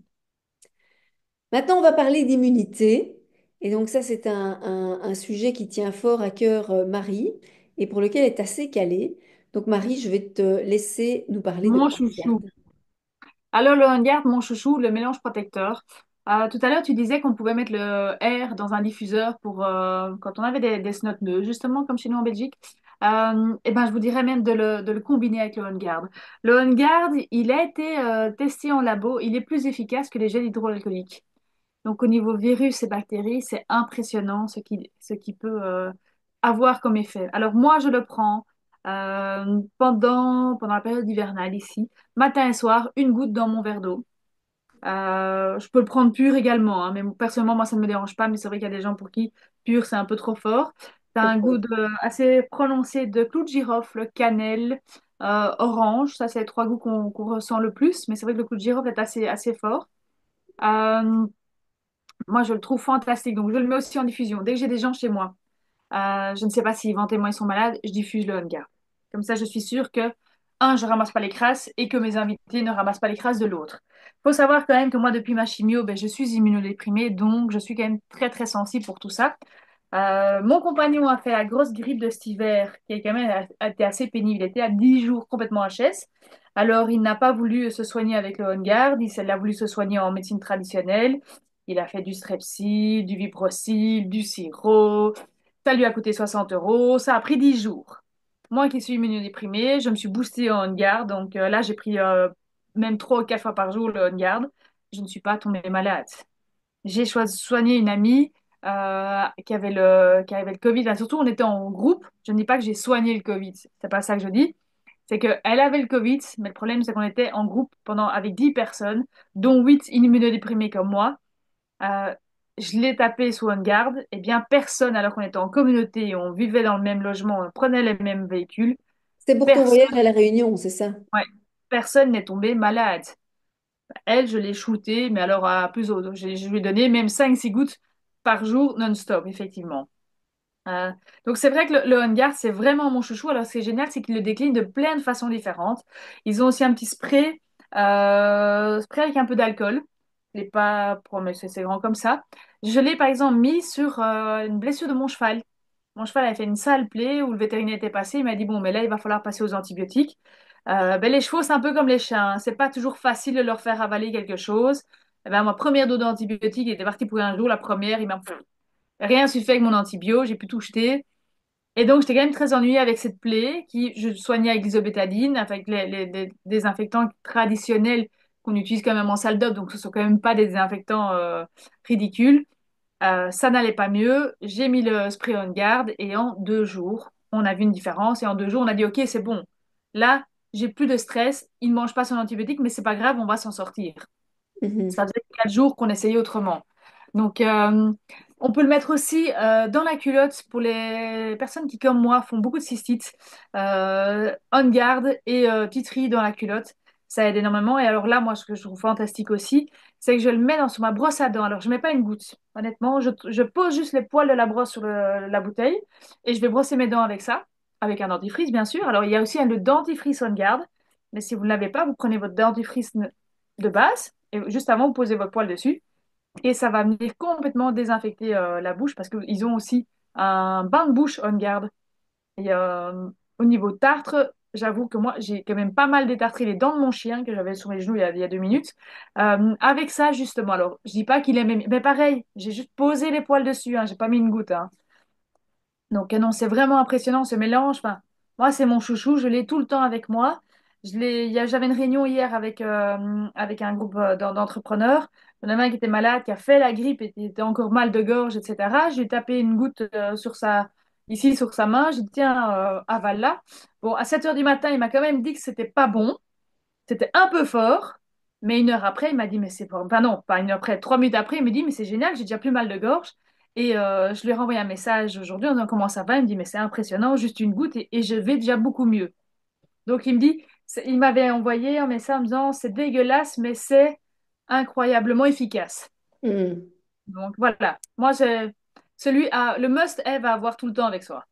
Maintenant, on va parler d'immunité. Et donc ça, c'est un sujet qui tient fort à cœur Marie et pour lequel elle est assez calée. Donc Marie, je vais te laisser nous parler de Mon On chouchou. Garde. Alors, le Garde, mon chouchou, le mélange protecteur. Tout à l'heure, tu disais qu'on pouvait mettre le air dans un diffuseur pour quand on avait des snot-neux, justement, comme chez nous en Belgique. Et ben, je vous dirais même de le combiner avec le On-Guard. Le On-Guard, il a été testé en labo. Il est plus efficace que les gels hydroalcooliques. Donc, au niveau virus et bactéries, c'est impressionnant ce qui peut avoir comme effet. Alors, moi, je le prends pendant la période hivernale ici, matin et soir, une goutte dans mon verre d'eau. Je peux le prendre pur également, hein, mais personnellement, moi, ça ne me dérange pas, mais c'est vrai qu'il y a des gens pour qui pur, c'est un peu trop fort. Tu as C'est un trop. goût assez prononcé de clou de girofle, cannelle, orange. Ça, c'est les trois goûts qu'on ressent le plus, mais c'est vrai que le clou de girofle est assez fort. Euh, Moi, je le trouve fantastique, donc je le mets aussi en diffusion. Dès que j'ai des gens chez moi, je ne sais pas si éventuellement ils sont malades, je diffuse le On-Guard. Comme ça, je suis sûre que, un, je ramasse pas les crasses et que mes invités ne ramassent pas les crasses de l'autre. Il faut savoir quand même que moi, depuis ma chimio, ben, je suis immunodéprimée, donc je suis quand même très, très sensible pour tout ça. Mon compagnon a fait la grosse grippe de cet hiver, qui est quand même a été assez pénible. Il était à 10 jours complètement HS. Alors, il n'a pas voulu se soigner avec le On-Guard, il a voulu se soigner en médecine traditionnelle. Il a fait du Strepsil, du Vibrocil, du sirop. Ça lui a coûté 60 euros. Ça a pris 10 jours. Moi qui suis immunodéprimée, je me suis boostée en On-Guard. Donc là, j'ai pris même 3 ou 4 fois par jour le On-Guard. Je ne suis pas tombée malade. J'ai soigné une amie qui avait le Covid. Enfin, surtout, on était en groupe. Je ne dis pas que j'ai soigné le Covid. C'est pas ça que je dis. C'est qu'elle avait le Covid, mais le problème, c'est qu'on était en groupe avec 10 personnes, dont 8 immunodéprimés comme moi. Euh, je l'ai tapé sous une garde, et bien personne, alors qu'on était en communauté, on vivait dans le même logement, on prenait les mêmes véhicules, C'était pour ton personne, voyage à La Réunion, c'est ça? ouais, personne n'est tombé malade. Elle, je l'ai shootée, mais alors à plus haut. Donc, je lui ai donné même 5 6 gouttes par jour non-stop, effectivement. Euh, donc c'est vrai que le On-Guard, c'est vraiment mon chouchou. Alors ce qui est génial, c'est qu'ils le déclinent de plein de façons différentes. Ils ont aussi un petit spray avec un peu d'alcool. Il n'est pas, mais c'est grand comme ça. Je l'ai par exemple mis sur une blessure de mon cheval. Mon cheval avait fait une sale plaie où le vétérinaire était passé. Il m'a dit, bon, mais là, il va falloir passer aux antibiotiques. Les chevaux, c'est un peu comme les chiens, hein. C'est pas toujours facile de leur faire avaler quelque chose. Eh ben, ma première dose d'antibiotiques, il était parti pour un jour. La première, il m'a rien su fait avec mon antibio. J'ai pu tout jeter. Et donc, j'étais quand même très ennuyée avec cette plaie qui je soignais avec l'isobétadine, avec les désinfectants traditionnels qu'on utilise quand même en salle d'op. Donc, ce sont quand même pas des désinfectants ridicules. Ça n'allait pas mieux. J'ai mis le spray on garde et en 2 jours, on a vu une différence. Et en 2 jours, on a dit, OK, c'est bon. Là, j'ai plus de stress. Il ne mange pas son antibiotique, mais c'est pas grave, on va s'en sortir. Ça Mhm. faisait 4 jours qu'on essayait autrement. Donc, on peut le mettre aussi dans la culotte pour les personnes qui, comme moi, font beaucoup de cystites. On garde et titri dans la culotte. Ça aide énormément. Et alors là, moi, ce que je trouve fantastique aussi, c'est que je le mets sur ma brosse à dents. Alors, je mets pas une goutte. Honnêtement, je pose juste les poils de la brosse sur la bouteille et je vais brosser mes dents avec ça, avec un dentifrice, bien sûr. Alors, il y a aussi le dentifrice On garde. Mais si vous ne l'avez pas, vous prenez votre dentifrice de base et juste avant, vous posez votre poil dessus et ça va venir complètement désinfecter la bouche parce qu'ils ont aussi un bain de bouche On garde. Et au niveau tartre, j'avoue que moi, j'ai quand même pas mal détartré les dents de mon chien que j'avais sur mes genoux il y a 2 minutes. Avec ça, justement, alors, je dis pas qu'il aimait, mais pareil, j'ai juste posé les poils dessus, hein, j'ai pas mis une goutte, hein. Donc, non, c'est vraiment impressionnant ce mélange. Enfin, moi, c'est mon chouchou, je l'ai tout le temps avec moi. J'avais une réunion hier avec un groupe d'entrepreneurs. Il y en avait un qui était malade, qui a fait la grippe et qui était encore mal de gorge, etc. Je lui ai tapé une goutte ici sur sa main. J'ai dit, tiens, avale-la. Bon, à 7 heures du matin, il m'a quand même dit que c'était pas bon. C'était un peu fort. Mais 1 heure après, il m'a dit, mais c'est pas... Enfin non, pas 1 heure après, 3 minutes après, il me dit, mais c'est génial, j'ai déjà plus mal de gorge. Et je lui ai renvoyé un message aujourd'hui en disant comment ça va. Il me dit, mais c'est impressionnant, juste une goutte et je vais déjà beaucoup mieux. Donc il me dit, il m'avait envoyé un message en me disant, c'est dégueulasse, mais c'est incroyablement efficace. Mhm. Donc voilà, moi, le must-have à avoir tout le temps avec soi.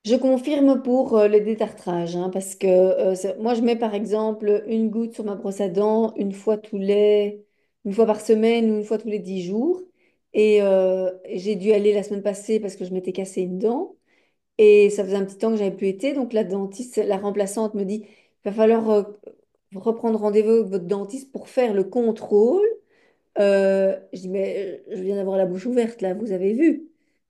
Je confirme pour le détartrage, hein, parce que moi je mets par exemple une goutte sur ma brosse à dents une fois par semaine ou une fois tous les 10 jours. Et j'ai dû aller la semaine passée parce que je m'étais cassé une dent. Et ça faisait un petit temps que j'avais plus été. Donc la dentiste, la remplaçante me dit, il va falloir reprendre rendez-vous avec votre dentiste pour faire le contrôle. Je dis, mais je viens d'avoir la bouche ouverte là, vous avez vu?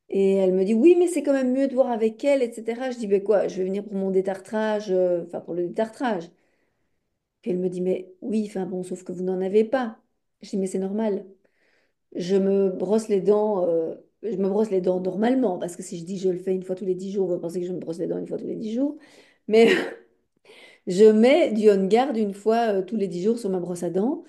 Et elle me dit, oui, mais c'est quand même mieux de voir avec elle, etc. Je dis, mais quoi, je vais venir pour mon détartrage, enfin pour le détartrage. Puis elle me dit, mais oui, enfin bon, sauf que vous n'en avez pas. Je dis, mais c'est normal. Je me brosse les dents normalement, parce que si je dis je le fais une fois tous les 10 jours, vous pensez que je me brosse les dents une fois tous les 10 jours. Mais je mets du On Guard une fois tous les 10 jours sur ma brosse à dents,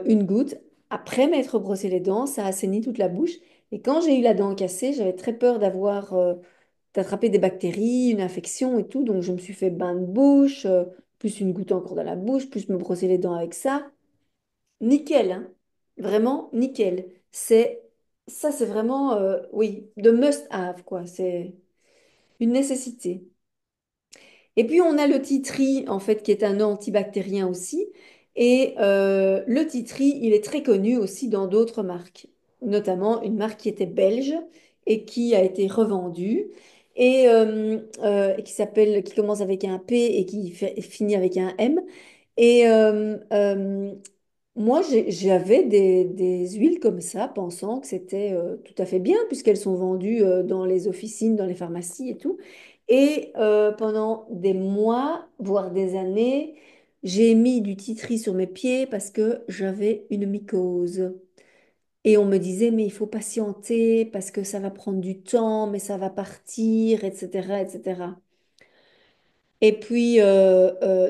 une goutte. Après m'être brossé les dents, ça assainit toute la bouche. Et quand j'ai eu la dent cassée, j'avais très peur d'attraper des bactéries, une infection et tout. Donc je me suis fait bain de bouche, plus une goutte encore dans la bouche, plus me brosser les dents avec ça. Nickel, hein. Vraiment nickel. C'est vraiment, oui, de must have, quoi. C'est une nécessité. Et puis on a le titri, en fait, qui est un antibactérien aussi. Et le titri, il est très connu aussi dans d'autres marques, notamment une marque qui était belge et qui a été revendue et qui commence avec un P et finit avec un M. Et moi, j'avais des huiles comme ça, pensant que c'était tout à fait bien, puisqu'elles sont vendues dans les officines, dans les pharmacies et tout. Et pendant des mois, voire des années, j'ai mis du titri sur mes pieds parce que j'avais une mycose. Et on me disait, mais il faut patienter parce que ça va prendre du temps, mais ça va partir, etc., etc. Et puis,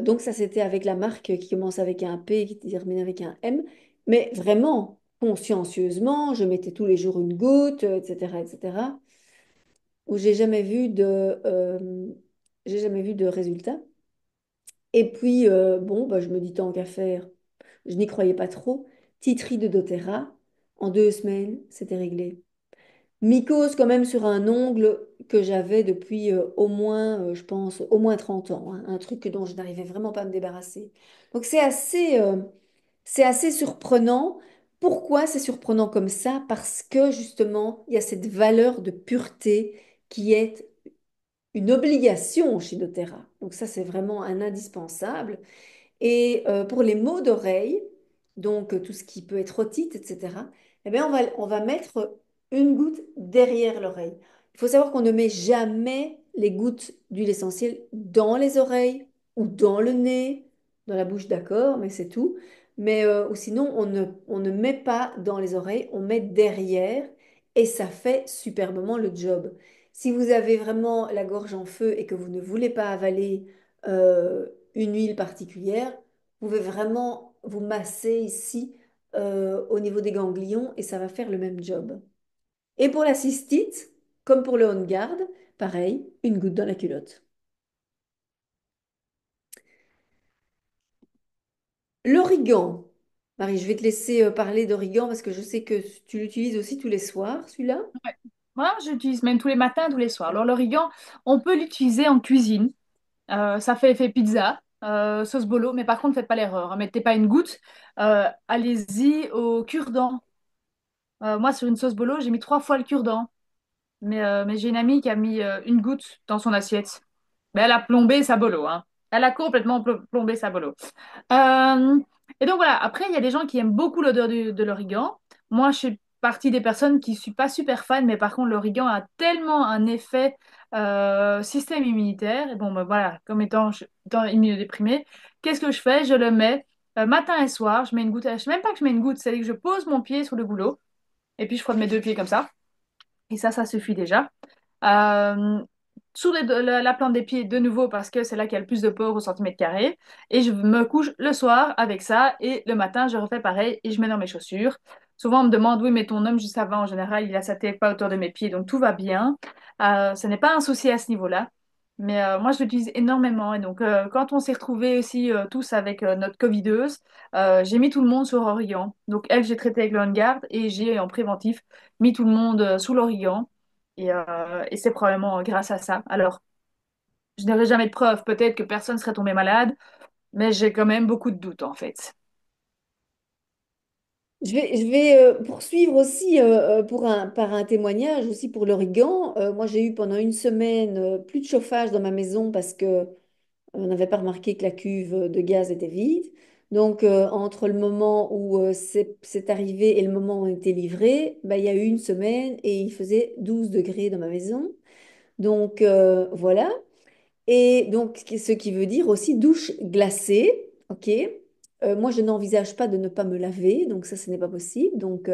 donc ça, c'était avec la marque qui commence avec un P et qui termine avec un M. Mais vraiment, consciencieusement, je mettais tous les jours une goutte, etc., etc., où j'ai jamais vu de résultat. Et puis, bon, bah, je me dis tant qu'à faire, je n'y croyais pas trop. Titri de doTERRA, en 2 semaines, c'était réglé. Mycose quand même sur un ongle que j'avais depuis au moins, je pense, au moins 30 ans, hein, un truc dont je n'arrivais vraiment pas à me débarrasser. Donc c'est assez surprenant. Pourquoi c'est surprenant comme ça? Parce que justement, il y a cette valeur de pureté qui est une obligation chez doTERRA. Donc ça, c'est vraiment un indispensable. Et pour les maux d'oreille, donc tout ce qui peut être otite, etc., eh bien, on va mettre une goutte derrière l'oreille. Il faut savoir qu'on ne met jamais les gouttes d'huile essentielle dans les oreilles ou dans le nez, dans la bouche, d'accord, mais c'est tout. Mais ou sinon, on ne met pas dans les oreilles, on met derrière et ça fait superbement le job. Si vous avez vraiment la gorge en feu et que vous ne voulez pas avaler une huile particulière, vous pouvez vraiment vous masser ici au niveau des ganglions et ça va faire le même job. Et pour la cystite, comme pour le on-guard, pareil, une goutte dans la culotte. L'origan. Marie, je vais te laisser parler d'origan parce que je sais que tu l'utilises aussi tous les soirs, celui-là. Ouais. Moi, j'utilise même tous les matins, tous les soirs. Alors, l'origan, on peut l'utiliser en cuisine. Ça fait effet pizza, sauce bolo, mais par contre, faites pas l'erreur, hein. Mettez pas une goutte. Allez-y au cure-dent. Moi, sur une sauce bolo, j'ai mis 3 fois le cure-dent. Mais j'ai une amie qui a mis une goutte dans son assiette. Mais elle a plombé sa bolo, hein. Elle a complètement plombé sa bolo. Euh, et donc voilà, après, il y a des gens qui aiment beaucoup l'odeur de l'origan. Moi, je suis partie des personnes qui ne suis pas super fan, mais par contre, l'origan a tellement un effet système immunitaire. Et bon, ben voilà, comme étant immunodéprimée, qu'est-ce que je fais? Je le mets matin et soir. Je mets une goutte. Je sais même pas que je mets une goutte, c'est que je pose mon pied sur le goulot et puis je frotte mes 2 pieds comme ça. Et ça suffit déjà. Euh, Sous la plante des pieds, de nouveau, parce que c'est là qu'il y a le plus de pores au centimètre carré. Et je me couche le soir avec ça. Et le matin, je refais pareil et je mets dans mes chaussures. Souvent, on me demande, oui, mais ton homme, juste avant, en général, il a sa tête pas autour de mes pieds, donc tout va bien. Ce n'est pas un souci à ce niveau-là. Mais moi, je l'utilise énormément. Et donc, quand on s'est retrouvés aussi tous avec notre covideuse, j'ai mis tout le monde sur Origan. Donc, elle, j'ai traité avec le On-Guard et j'ai, en préventif, mis tout le monde sous l'Origan. Et c'est probablement grâce à ça. Alors, je n'aurai jamais de preuve. Peut-être que personne serait tombé malade, mais j'ai quand même beaucoup de doutes, en fait. Je vais poursuivre aussi par un témoignage aussi pour l'origan. Moi, j'ai eu pendant 1 semaine plus de chauffage dans ma maison parce que on n'avait pas remarqué que la cuve de gaz était vide. Donc, entre le moment où c'est arrivé et le moment où on était livré, bah, il y a eu 1 semaine et il faisait 12 degrés dans ma maison. Donc, voilà. Et donc, ce qui veut dire aussi douche glacée. OK. Moi, je n'envisage pas de ne pas me laver. Donc, ça, ce n'est pas possible. Donc,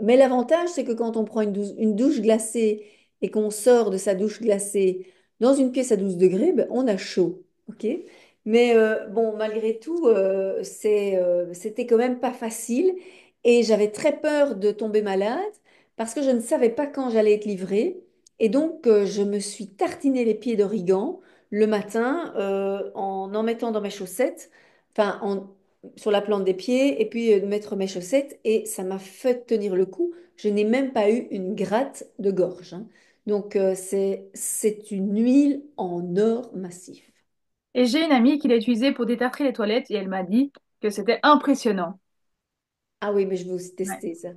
mais l'avantage, c'est que quand on prend une douche glacée et qu'on sort de sa douche glacée dans une pièce à 12 degrés, ben, on a chaud. OK? Mais bon, malgré tout, c'était quand même pas facile et j'avais très peur de tomber malade parce que je ne savais pas quand j'allais être livrée. Et donc, je me suis tartiné les pieds d'origan le matin en mettant dans mes chaussettes, enfin, sur la plante des pieds et puis de mettre mes chaussettes et ça m'a fait tenir le coup. Je n'ai même pas eu une gratte de gorge, hein. Donc c'est une huile en or massif. Et j'ai une amie qui l'a utilisé pour détartrer les toilettes et elle m'a dit que c'était impressionnant. Ah oui, mais je vais aussi Ouais. tester ça.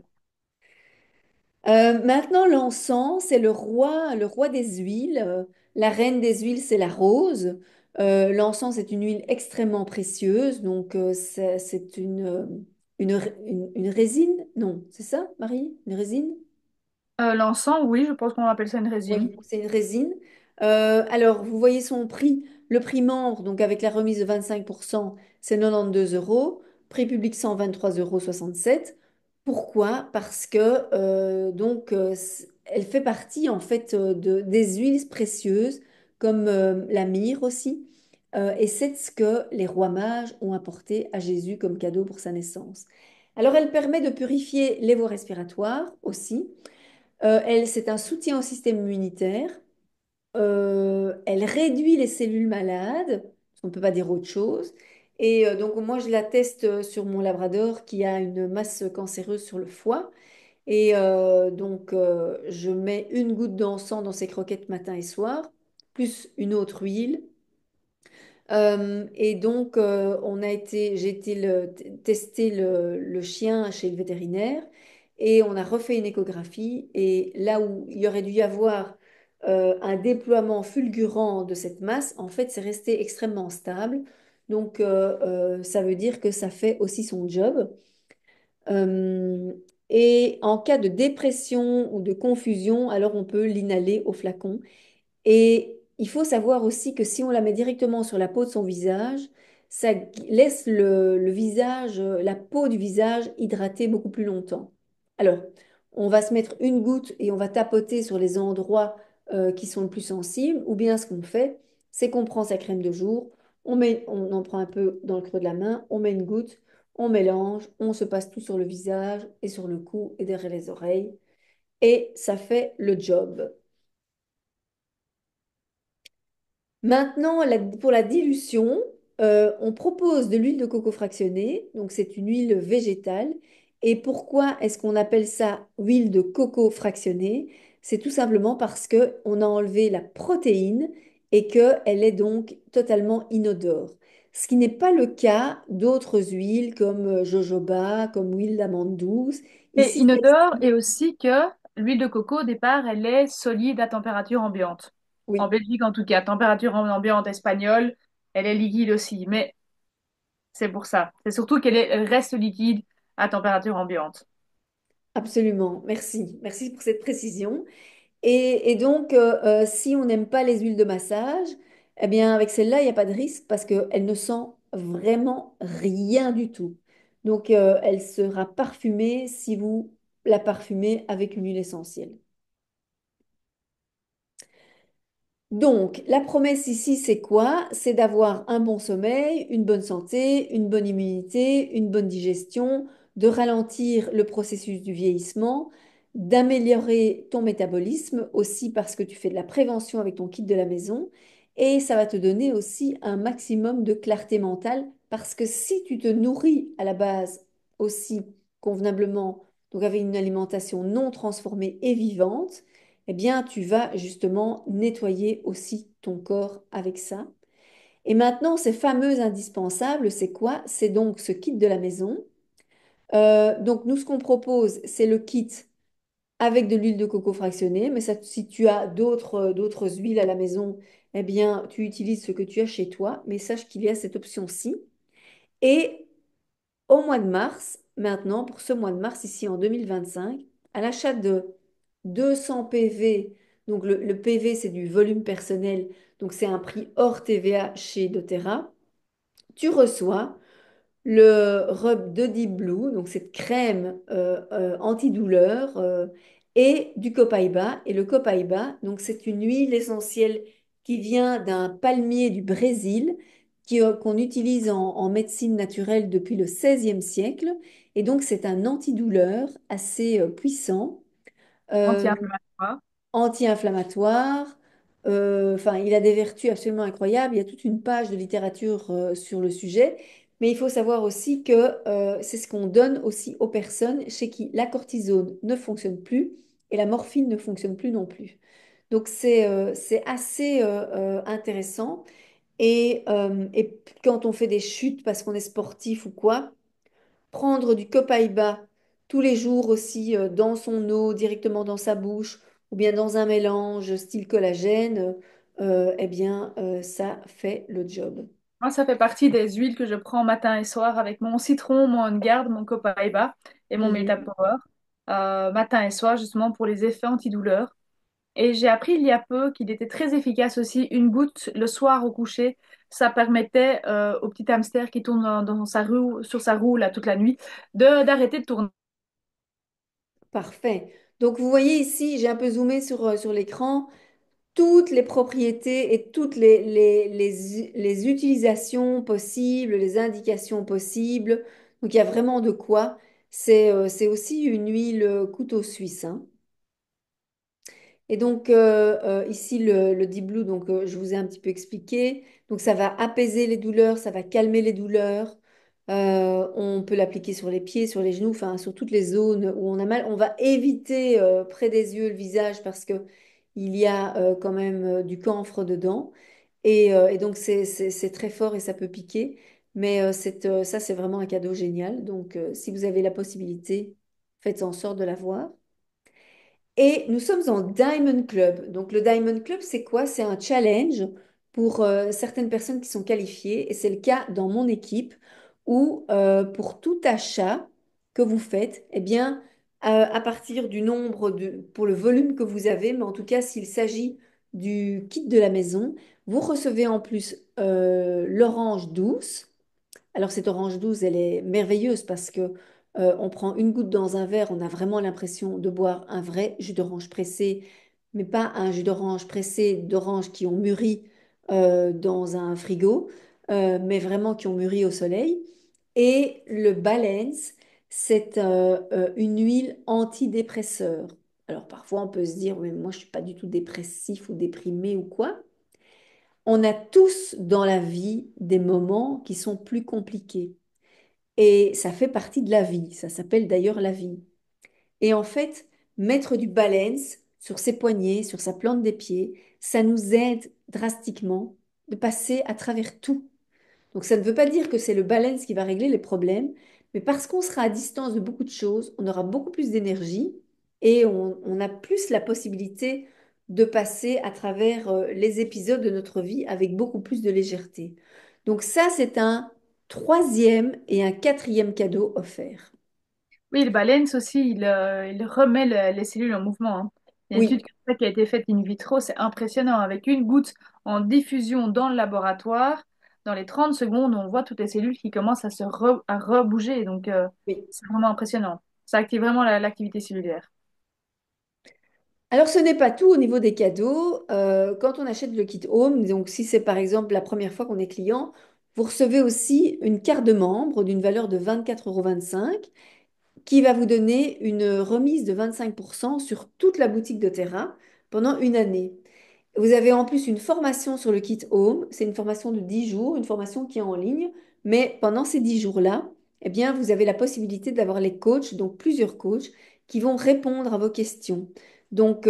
Maintenant, l'encens, c'est le roi des huiles. La reine des huiles, c'est la rose. L'encens est une huile extrêmement précieuse. Donc, c'est une résine. Non, c'est ça, Marie? Une résine? L'encens, oui, je pense qu'on appelle ça une Oui, résine. c'est une résine. Alors, vous voyez son prix. Le prix membre, donc avec la remise de 25%, c'est 92 euros. Prix public, 123,67 €. Pourquoi? Parce que elle fait partie en fait des huiles précieuses comme la myrrhe aussi. Et c'est ce que les rois mages ont apporté à Jésus comme cadeau pour sa naissance. Alors, elle permet de purifier les voies respiratoires aussi. C'est un soutien au système immunitaire. Elle réduit les cellules malades. On ne peut pas dire autre chose. Et donc, moi, je la teste sur mon labrador qui a une masse cancéreuse sur le foie. Et donc, je mets une goutte d'encens dans ses croquettes matin et soir, plus une autre huile. Et donc, j'ai été tester le chien chez le vétérinaire et on a refait une échographie. Et là où il y aurait dû y avoir un déploiement fulgurant de cette masse, en fait, c'est resté extrêmement stable. Donc, ça veut dire que ça fait aussi son job. Euh, et en cas de dépression ou de confusion, alors on peut l'inhaler au flacon. Et il faut savoir aussi que si on la met directement sur la peau de son visage, ça laisse le visage, la peau du visage hydratée beaucoup plus longtemps. Alors, on va se mettre une goutte et on va tapoter sur les endroits qui sont le plus sensibles, ou bien ce qu'on fait, c'est qu'on prend sa crème de jour, on en prend un peu dans le creux de la main, on met une goutte, on mélange, on se passe tout sur le visage et sur le cou et derrière les oreilles, et ça fait le job. Maintenant, pour la dilution, on propose de l'huile de coco fractionnée, donc c'est une huile végétale. Et pourquoi est-ce qu'on appelle ça huile de coco fractionnée? C'est tout simplement parce qu'on a enlevé la protéine et qu'elle est donc totalement inodore. Ce qui n'est pas le cas d'autres huiles comme jojoba, comme huile d'amande douce. Et Ici, inodore, et aussi que l'huile de coco, au départ, elle est solide à température ambiante. En oui, Belgique, en tout cas, température ambiante espagnole, elle est liquide aussi. Mais c'est pour ça. C'est surtout elle reste liquide à température ambiante. absolument. Merci. Merci pour cette précision. Et donc, si on n'aime pas les huiles de massage, eh bien, avec celle-là, il n'y a pas de risque parce qu'elle ne sent vraiment rien du tout. Donc, elle sera parfumée si vous la parfumez avec une huile essentielle. Donc, la promesse ici, c'est quoi? C'est d'avoir un bon sommeil, une bonne santé, une bonne immunité, une bonne digestion, de ralentir le processus du vieillissement, d'améliorer ton métabolisme aussi parce que tu fais de la prévention avec ton kit de la maison et ça va te donner aussi un maximum de clarté mentale parce que si tu te nourris à la base aussi convenablement, donc avec une alimentation non transformée et vivante, eh bien, tu vas justement nettoyer aussi ton corps avec ça. Et maintenant, ces fameux indispensables, c'est quoi? C'est donc ce kit de la maison. Donc, nous, ce qu'on propose, c'est le kit avec de l'huile de coco fractionnée. Mais ça, si tu as d'autres huiles à la maison, eh bien, tu utilises ce que tu as chez toi. Mais sache qu'il y a cette option-ci. Et au mois de mars, maintenant, pour ce mois de mars, ici en 2025, à l'achat de 200 PV, donc le PV c'est du volume personnel, donc c'est un prix hors TVA chez doTERRA, tu reçois le rub de Deep Blue, donc cette crème antidouleur, et du copaiba. Et le copaiba, donc c'est une huile essentielle qui vient d'un palmier du Brésil, qu'on utilise en médecine naturelle depuis le XVIe siècle. Et donc c'est un antidouleur assez puissant. Euh, Anti-inflammatoire. Anti-inflammatoire. Enfin, il a des vertus absolument incroyables. Il y a toute une page de littérature sur le sujet. Mais il faut savoir aussi que c'est ce qu'on donne aussi aux personnes chez qui la cortisone ne fonctionne plus et la morphine ne fonctionne plus non plus. Donc c'est assez intéressant. Et quand on fait des chutes parce qu'on est sportif ou quoi, prendre du copaïba tous les jours aussi dans son eau, directement dans sa bouche, ou bien dans un mélange style collagène, eh bien, ça fait le job. Moi, ça fait partie des huiles que je prends matin et soir avec mon citron, mon On-Garde, mon Copaiba et mon Mhm. Metapower. Matin et soir, justement, pour les effets antidouleurs. Et j'ai appris il y a peu qu'il était très efficace aussi. Une goutte le soir au coucher, ça permettait au petit hamster qui tourne dans sa roue, sur sa roue là, toute la nuit, d'arrêter de tourner. Parfait. Donc, vous voyez ici, j'ai un peu zoomé sur l'écran. toutes les propriétés et toutes les utilisations possibles, les indications possibles. Donc il y a vraiment de quoi. C'est aussi une huile couteau suisse, hein. Et donc ici le Deep Blue, donc je vous ai un petit peu expliqué. Donc ça va apaiser les douleurs, ça va calmer les douleurs. On peut l'appliquer sur les pieds, sur les genoux, enfin sur toutes les zones où on a mal. On va éviter près des yeux le visage parce que il y a quand même du camphre dedans. Et donc c'est très fort et ça peut piquer. Mais ça c'est vraiment un cadeau génial. Donc si vous avez la possibilité, faites en sorte de l'avoir. Et nous sommes en Diamond Club. Donc le Diamond Club, c'est quoi? C'est un challenge pour certaines personnes qui sont qualifiées. Et c'est le cas dans mon équipe où pour tout achat que vous faites, eh bien, à partir du nombre pour le volume que vous avez, mais en tout cas, s'il s'agit du kit de la maison, vous recevez en plus l'orange douce. Alors cette orange douce, elle est merveilleuse parce que on prend une goutte dans un verre, on a vraiment l'impression de boire un vrai jus d'orange pressé, mais pas un jus d'orange pressé d'orange qui ont mûri dans un frigo, mais vraiment qui ont mûri au soleil. Et le Balance, c'est une huile antidépresseur. Alors parfois on peut se dire, mais moi je suis pas du tout dépressif ou déprimé ou quoi. On a tous dans la vie des moments qui sont plus compliqués. Et ça fait partie de la vie. Ça s'appelle d'ailleurs la vie. Et en fait, mettre du balance sur ses poignets, sur sa plante des pieds, ça nous aide drastiquement de passer à travers tout. Donc ça ne veut pas dire que c'est le balance qui va régler les problèmes, mais parce qu'on sera à distance de beaucoup de choses, on aura beaucoup plus d'énergie et on a plus la possibilité de passer à travers les épisodes de notre vie avec beaucoup plus de légèreté. Donc ça, c'est un troisième et un quatrième cadeau offert. Oui, le balance aussi, il remet les cellules en mouvement, hein. Il y a une étude Oui, comme ça qui a été faite in vitro, c'est impressionnant. Avec une goutte en diffusion dans le laboratoire, dans les 30 secondes, on voit toutes les cellules qui commencent à rebouger. Donc, oui. c'est vraiment impressionnant. Ça active vraiment l'activité cellulaire. Alors, ce n'est pas tout au niveau des cadeaux. Quand on achète le kit Home, donc si c'est par exemple la première fois qu'on est client, vous recevez aussi une carte de membre d'une valeur de 24,25 € qui va vous donner une remise de 25% sur toute la boutique de Terra pendant une année. Vous avez en plus une formation sur le kit Home. C'est une formation de 10 jours, une formation qui est en ligne. Mais pendant ces 10 jours-là, eh bien, vous avez la possibilité d'avoir les coachs, donc plusieurs coachs, qui vont répondre à vos questions. Donc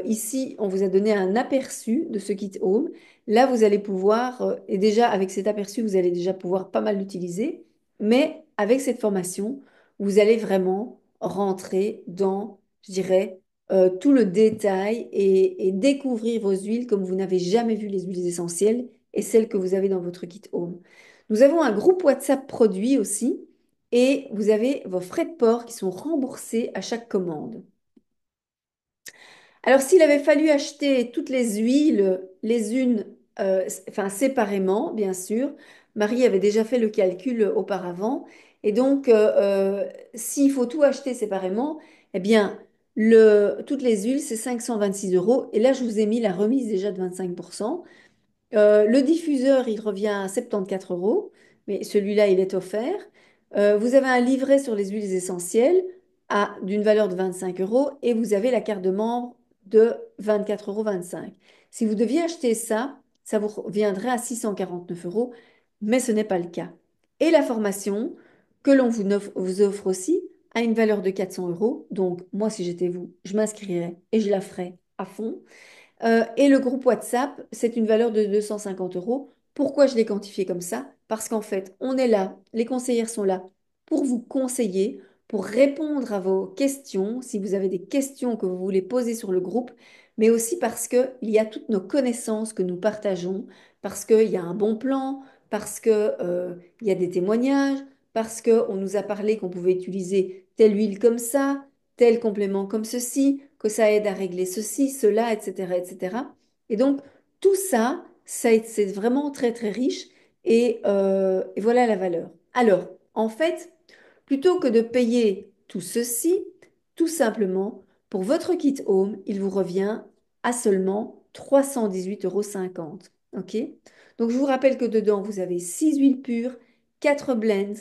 ici, on vous a donné un aperçu de ce kit Home. Là, vous allez pouvoir, et déjà avec cet aperçu, vous allez déjà pouvoir pas mal l'utiliser. Mais avec cette formation, vous allez vraiment rentrer dans, je dirais, tout le détail et découvrir vos huiles comme vous n'avez jamais vu les huiles essentielles et celles que vous avez dans votre kit home. Nous avons un groupe WhatsApp produit aussi et vous avez vos frais de port qui sont remboursés à chaque commande. Alors, s'il avait fallu acheter toutes les huiles, les unes, enfin séparément, bien sûr, Marie avait déjà fait le calcul auparavant. Et donc, s'il faut tout acheter séparément, eh bien, toutes les huiles, c'est 526 €. Et là, je vous ai mis la remise déjà de 25%. Le diffuseur, il revient à 74 €, mais celui-là, il est offert. Vous avez un livret sur les huiles essentielles d'une valeur de 25 € et vous avez la carte de membre de 24,25 €. Si vous deviez acheter ça, ça vous reviendrait à 649 €, mais ce n'est pas le cas. Et la formation que l'on vous offre aussi a une valeur de 400 €. Donc, moi, si j'étais vous, je m'inscrirais et je la ferais à fond. Et le groupe WhatsApp, c'est une valeur de 250 €. Pourquoi je l'ai quantifié comme ça? Parce qu'en fait, on est là, les conseillères sont là pour vous conseiller, pour répondre à vos questions, si vous avez des questions que vous voulez poser sur le groupe, mais aussi parce qu'il y a toutes nos connaissances que nous partageons, parce qu'il y a un bon plan, parce qu'il y a des témoignages, parce qu'on nous a parlé qu'on pouvait utiliser telle huile comme ça, tel complément comme ceci, que ça aide à régler ceci, cela, etc., etc. Et cetera. Et donc, tout ça, c'est vraiment très, très riche et voilà la valeur. Alors, en fait, plutôt que de payer tout ceci, tout simplement, pour votre kit home, il vous revient à seulement 318,50 €. OK? Donc, je vous rappelle que dedans, vous avez 6 huiles pures, 4 blends,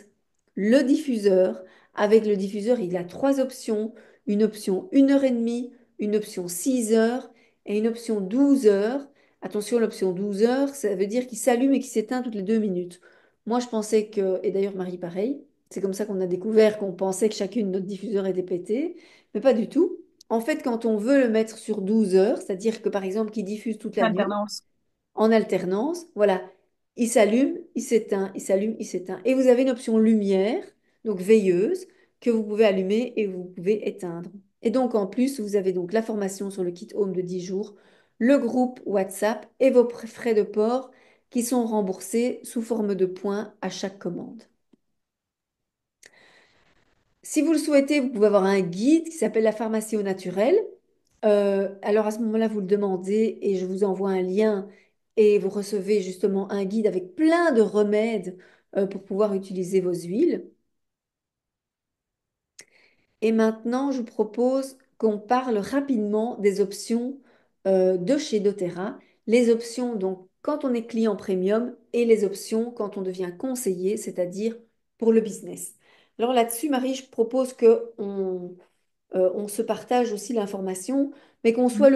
le diffuseur. Avec le diffuseur, il a trois options. Une option 1 h 30, une option 6 heures et une option 12 heures. Attention, l'option 12 heures, ça veut dire qu'il s'allume et qu'il s'éteint toutes les 2 minutes. Moi, je pensais que, et d'ailleurs Marie, pareil, c'est comme ça qu'on a découvert qu'on pensait que chacune de notre diffuseur était pétée, mais pas du tout. En fait, quand on veut le mettre sur 12 heures, c'est-à-dire que par exemple, qu'il diffuse toute la nuit, Alternance. en alternance. Voilà, il s'allume, il s'éteint, il s'allume, il s'éteint. Et vous avez une option lumière, donc veilleuse, que vous pouvez allumer et vous pouvez éteindre. Et donc en plus, vous avez donc la formation sur le kit Home de 10 jours, le groupe WhatsApp et vos frais de port qui sont remboursés sous forme de points à chaque commande. Si vous le souhaitez, vous pouvez avoir un guide qui s'appelle la pharmacie au naturel. Alors à ce moment-là, vous le demandez et je vous envoie un lien et vous recevez justement un guide avec plein de remèdes pour pouvoir utiliser vos huiles. Et maintenant, je vous propose qu'on parle rapidement des options de chez doTERRA. Les options, donc, quand on est client premium et les options quand on devient conseiller, c'est-à-dire pour le business. Alors là-dessus, Marie, je propose que on se partage aussi l'information, mais qu'on soit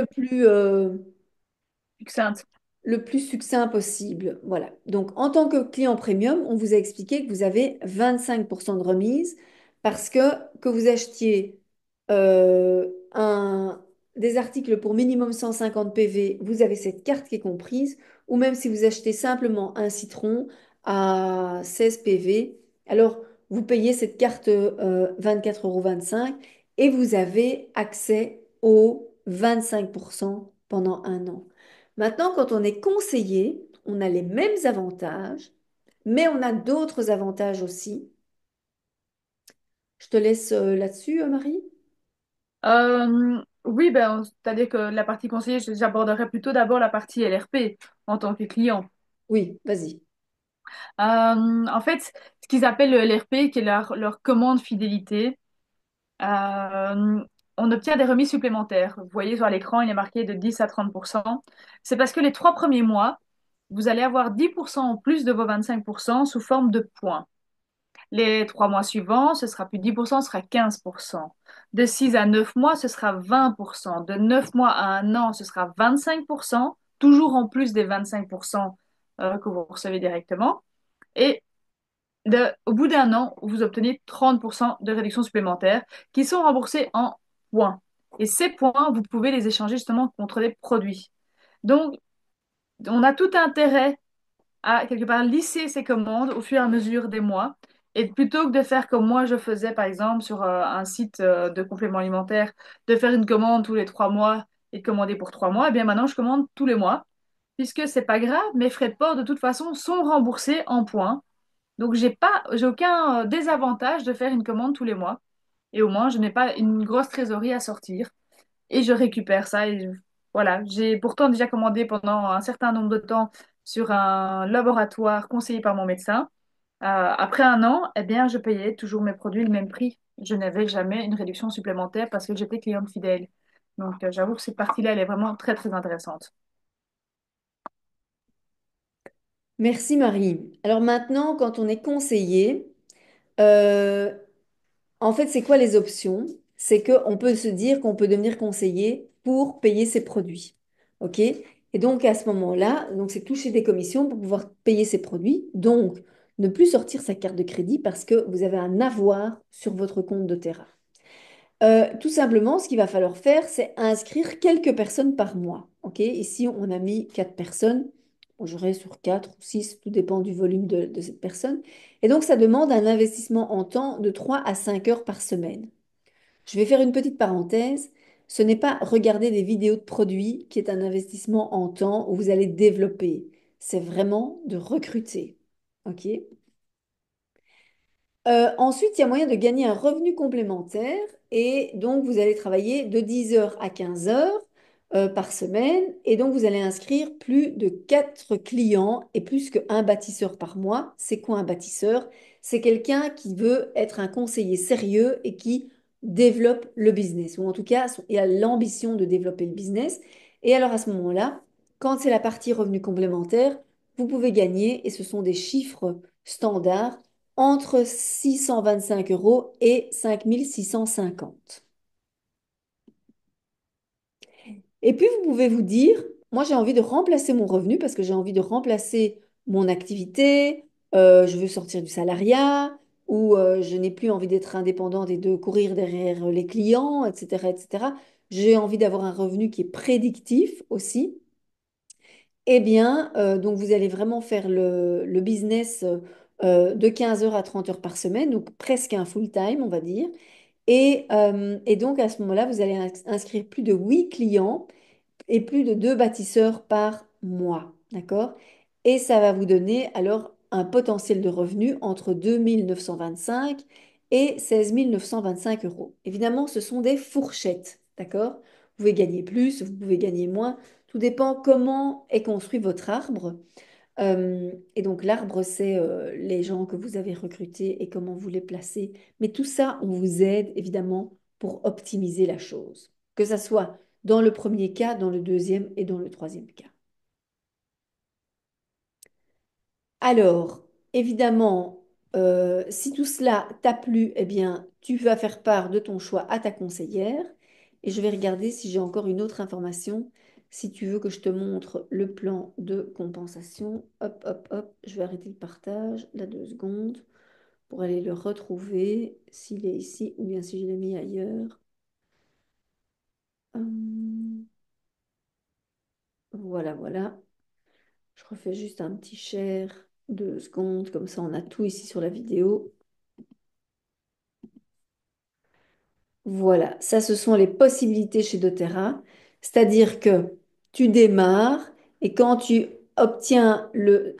Succincte. le plus succinct possible. Voilà. Donc, en tant que client premium, on vous a expliqué que vous avez 25% de remise parce que vous achetiez des articles pour minimum 150 PV, vous avez cette carte qui est comprise, ou même si vous achetez simplement un citron à 16 PV, alors vous payez cette carte 24,25 € et vous avez accès aux 25% pendant un an. Maintenant, quand on est conseiller, on a les mêmes avantages, mais on a d'autres avantages aussi. Je te laisse là-dessus, Marie. Oui, ben, c'est-à-dire que la partie conseiller, j'aborderai plutôt d'abord la partie LRP en tant que client. Oui, vas-y. En fait, ce qu'ils appellent le LRP, qui est leur commande fidélité, euh, on obtient des remises supplémentaires. Vous voyez sur l'écran, il est marqué de 10 à 30%. C'est parce que les 3 premiers mois, vous allez avoir 10% en plus de vos 25% sous forme de points. Les 3 mois suivants, ce sera plus 10%, ce sera 15%. De 6 à 9 mois, ce sera 20%. De 9 mois à un an, ce sera 25%, toujours en plus des 25% que vous recevez directement. Et au bout d'un an, vous obtenez 30% de réduction supplémentaire qui sont remboursés en points. Et ces points, vous pouvez les échanger justement contre des produits. Donc, on a tout intérêt à quelque part lisser ses commandes au fur et à mesure des mois. Et plutôt que de faire comme moi je faisais par exemple sur un site de compléments alimentaires, de faire une commande tous les 3 mois et de commander pour 3 mois, eh bien maintenant je commande tous les mois, puisque c'est pas grave, mes frais de port de toute façon sont remboursés en points. Donc j'ai aucun désavantage de faire une commande tous les mois. Et au moins je n'ai pas une grosse trésorerie à sortir et je récupère ça. Voilà, j'ai pourtant déjà commandé pendant un certain nombre de temps sur un laboratoire conseillé par mon médecin. Après un an, eh bien, je payais toujours mes produits le même prix. Je n'avais jamais une réduction supplémentaire parce que j'étais cliente fidèle. Donc, j'avoue que cette partie-là, elle est vraiment très, très intéressante. Merci, Marie. Alors maintenant, quand on est conseiller, euh, en fait, c'est quoi les options? C'est qu'on peut se dire qu'on peut devenir conseiller pour payer ses produits. OK? Et donc, à ce moment-là, donc c'est toucher des commissions pour pouvoir payer ses produits. Donc, ne plus sortir sa carte de crédit parce que vous avez un avoir sur votre compte de Terra. Tout simplement, ce qu'il va falloir faire, c'est inscrire quelques personnes par mois. OK? Ici, on a mis 4 personnes. Bon, j'aurai sur 4 ou 6, tout dépend du volume de cette personne. Et donc, ça demande un investissement en temps de 3 à 5 heures par semaine. Je vais faire une petite parenthèse. Ce n'est pas regarder des vidéos de produits qui est un investissement en temps où vous allez développer. C'est vraiment de recruter. OK? Ensuite, il y a moyen de gagner un revenu complémentaire et donc vous allez travailler de 10 heures à 15 heures par semaine et donc vous allez inscrire plus de 4 clients et plus qu'un bâtisseur par mois. C'est quoi un bâtisseur? C'est quelqu'un qui veut être un conseiller sérieux et qui développe le business ou en tout cas il a l'ambition de développer le business. Et alors à ce moment-là, Quand c'est la partie revenu complémentaire, vous pouvez gagner, et ce sont des chiffres standards, entre 625 euros et 5 650. Et puis, vous pouvez vous dire, moi, j'ai envie de remplacer mon revenu parce que j'ai envie de remplacer mon activité, je veux sortir du salariat, ou je n'ai plus envie d'être indépendante et de courir derrière les clients, etc., etc. J'ai envie d'avoir un revenu qui est prédictif aussi. Eh bien, donc vous allez vraiment faire le business de 15 heures à 30 heures par semaine, donc presque un full-time, on va dire. Et donc, à ce moment-là, vous allez inscrire plus de 8 clients et plus de 2 bâtisseurs par mois. D'accord? Et ça va vous donner alors un potentiel de revenus entre 2 925 et 16 925 euros. Évidemment, ce sont des fourchettes. D'accord? Vous pouvez gagner plus, vous pouvez gagner moins. Tout dépend comment est construit votre arbre. Et donc l'arbre, c'est les gens que vous avez recrutés et comment vous les placez. Mais tout ça, on vous aide évidemment pour optimiser la chose. Que ça soit dans le premier cas, dans le deuxième et dans le troisième cas. Alors, évidemment, si tout cela t'a plu, eh bien, tu vas faire part de ton choix à ta conseillère. Et je vais regarder si j'ai encore une autre information. Si tu veux que je te montre le plan de compensation, hop, hop, hop, je vais arrêter le partage, là 2 secondes, pour aller le retrouver, s'il est ici ou bien si je l'ai mis ailleurs. Hum, voilà, voilà. Je refais juste un petit share, 2 secondes, comme ça on a tout ici sur la vidéo. Voilà, ça ce sont les possibilités chez doTERRA. C'est-à-dire que tu démarres et quand tu obtiens le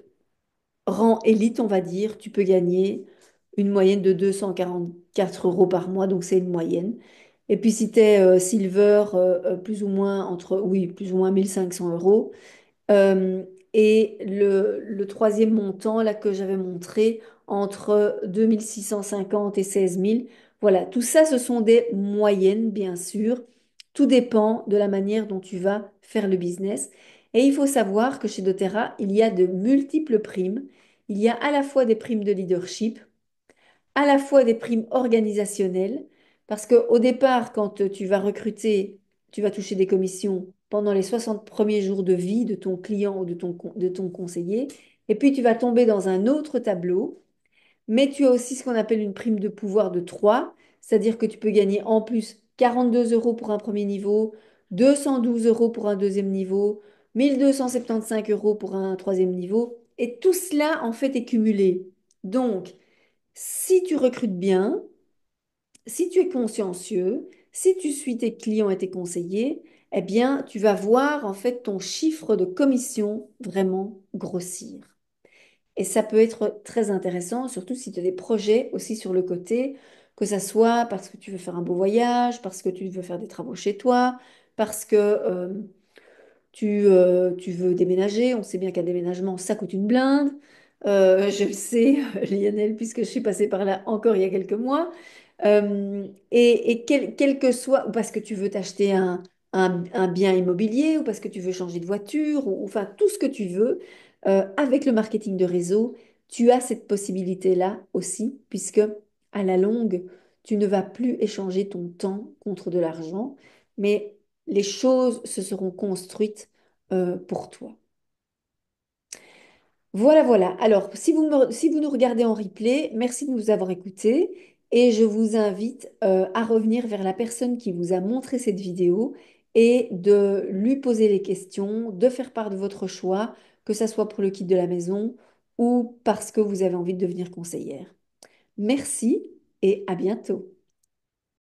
rang élite, on va dire, tu peux gagner une moyenne de 244 euros par mois, donc c'est une moyenne. Et puis si tu es silver, plus ou moins entre, oui, plus ou moins 1 500 euros. Euh, et le troisième montant, là, que j'avais montré, entre 2 650 et 16 000. Voilà, tout ça, ce sont des moyennes, bien sûr. Tout dépend de la manière dont tu vas faire le business. Et il faut savoir que chez doTERRA, il y a de multiples primes. Il y a à la fois des primes de leadership, à la fois des primes organisationnelles, parce qu'au départ, quand tu vas recruter, tu vas toucher des commissions pendant les 60 premiers jours de vie de ton client ou de ton conseiller, et puis tu vas tomber dans un autre tableau, mais tu as aussi ce qu'on appelle une prime de pouvoir de 3, c'est-à-dire que tu peux gagner en plus 42 euros pour un premier niveau, 212 euros pour un deuxième niveau, 1 275 euros pour un troisième niveau, et tout cela en fait est cumulé. Donc, si tu recrutes bien, si tu es consciencieux, si tu suis tes clients et tes conseillers, eh bien, tu vas voir en fait ton chiffre de commission vraiment grossir. Et ça peut être très intéressant, surtout si tu as des projets aussi sur le côté, que ça soit parce que tu veux faire un beau voyage, parce que tu veux faire des travaux chez toi, parce que tu veux déménager. On sait bien qu'un déménagement, ça coûte une blinde. Je le sais, Lionel, puisque je suis passée par là encore il y a quelques mois. Et quel que soit, ou parce que tu veux t'acheter un bien immobilier, ou parce que tu veux changer de voiture, ou enfin tout ce que tu veux, avec le marketing de réseau, tu as cette possibilité-là aussi, puisque à la longue, tu ne vas plus échanger ton temps contre de l'argent, mais les choses se seront construites pour toi. Voilà, voilà. Alors, si vous nous regardez en replay, merci de nous avoir écoutés et je vous invite à revenir vers la personne qui vous a montré cette vidéo et de lui poser les questions, de faire part de votre choix, que ce soit pour le kit de la maison ou parce que vous avez envie de devenir conseillère. Merci et à bientôt.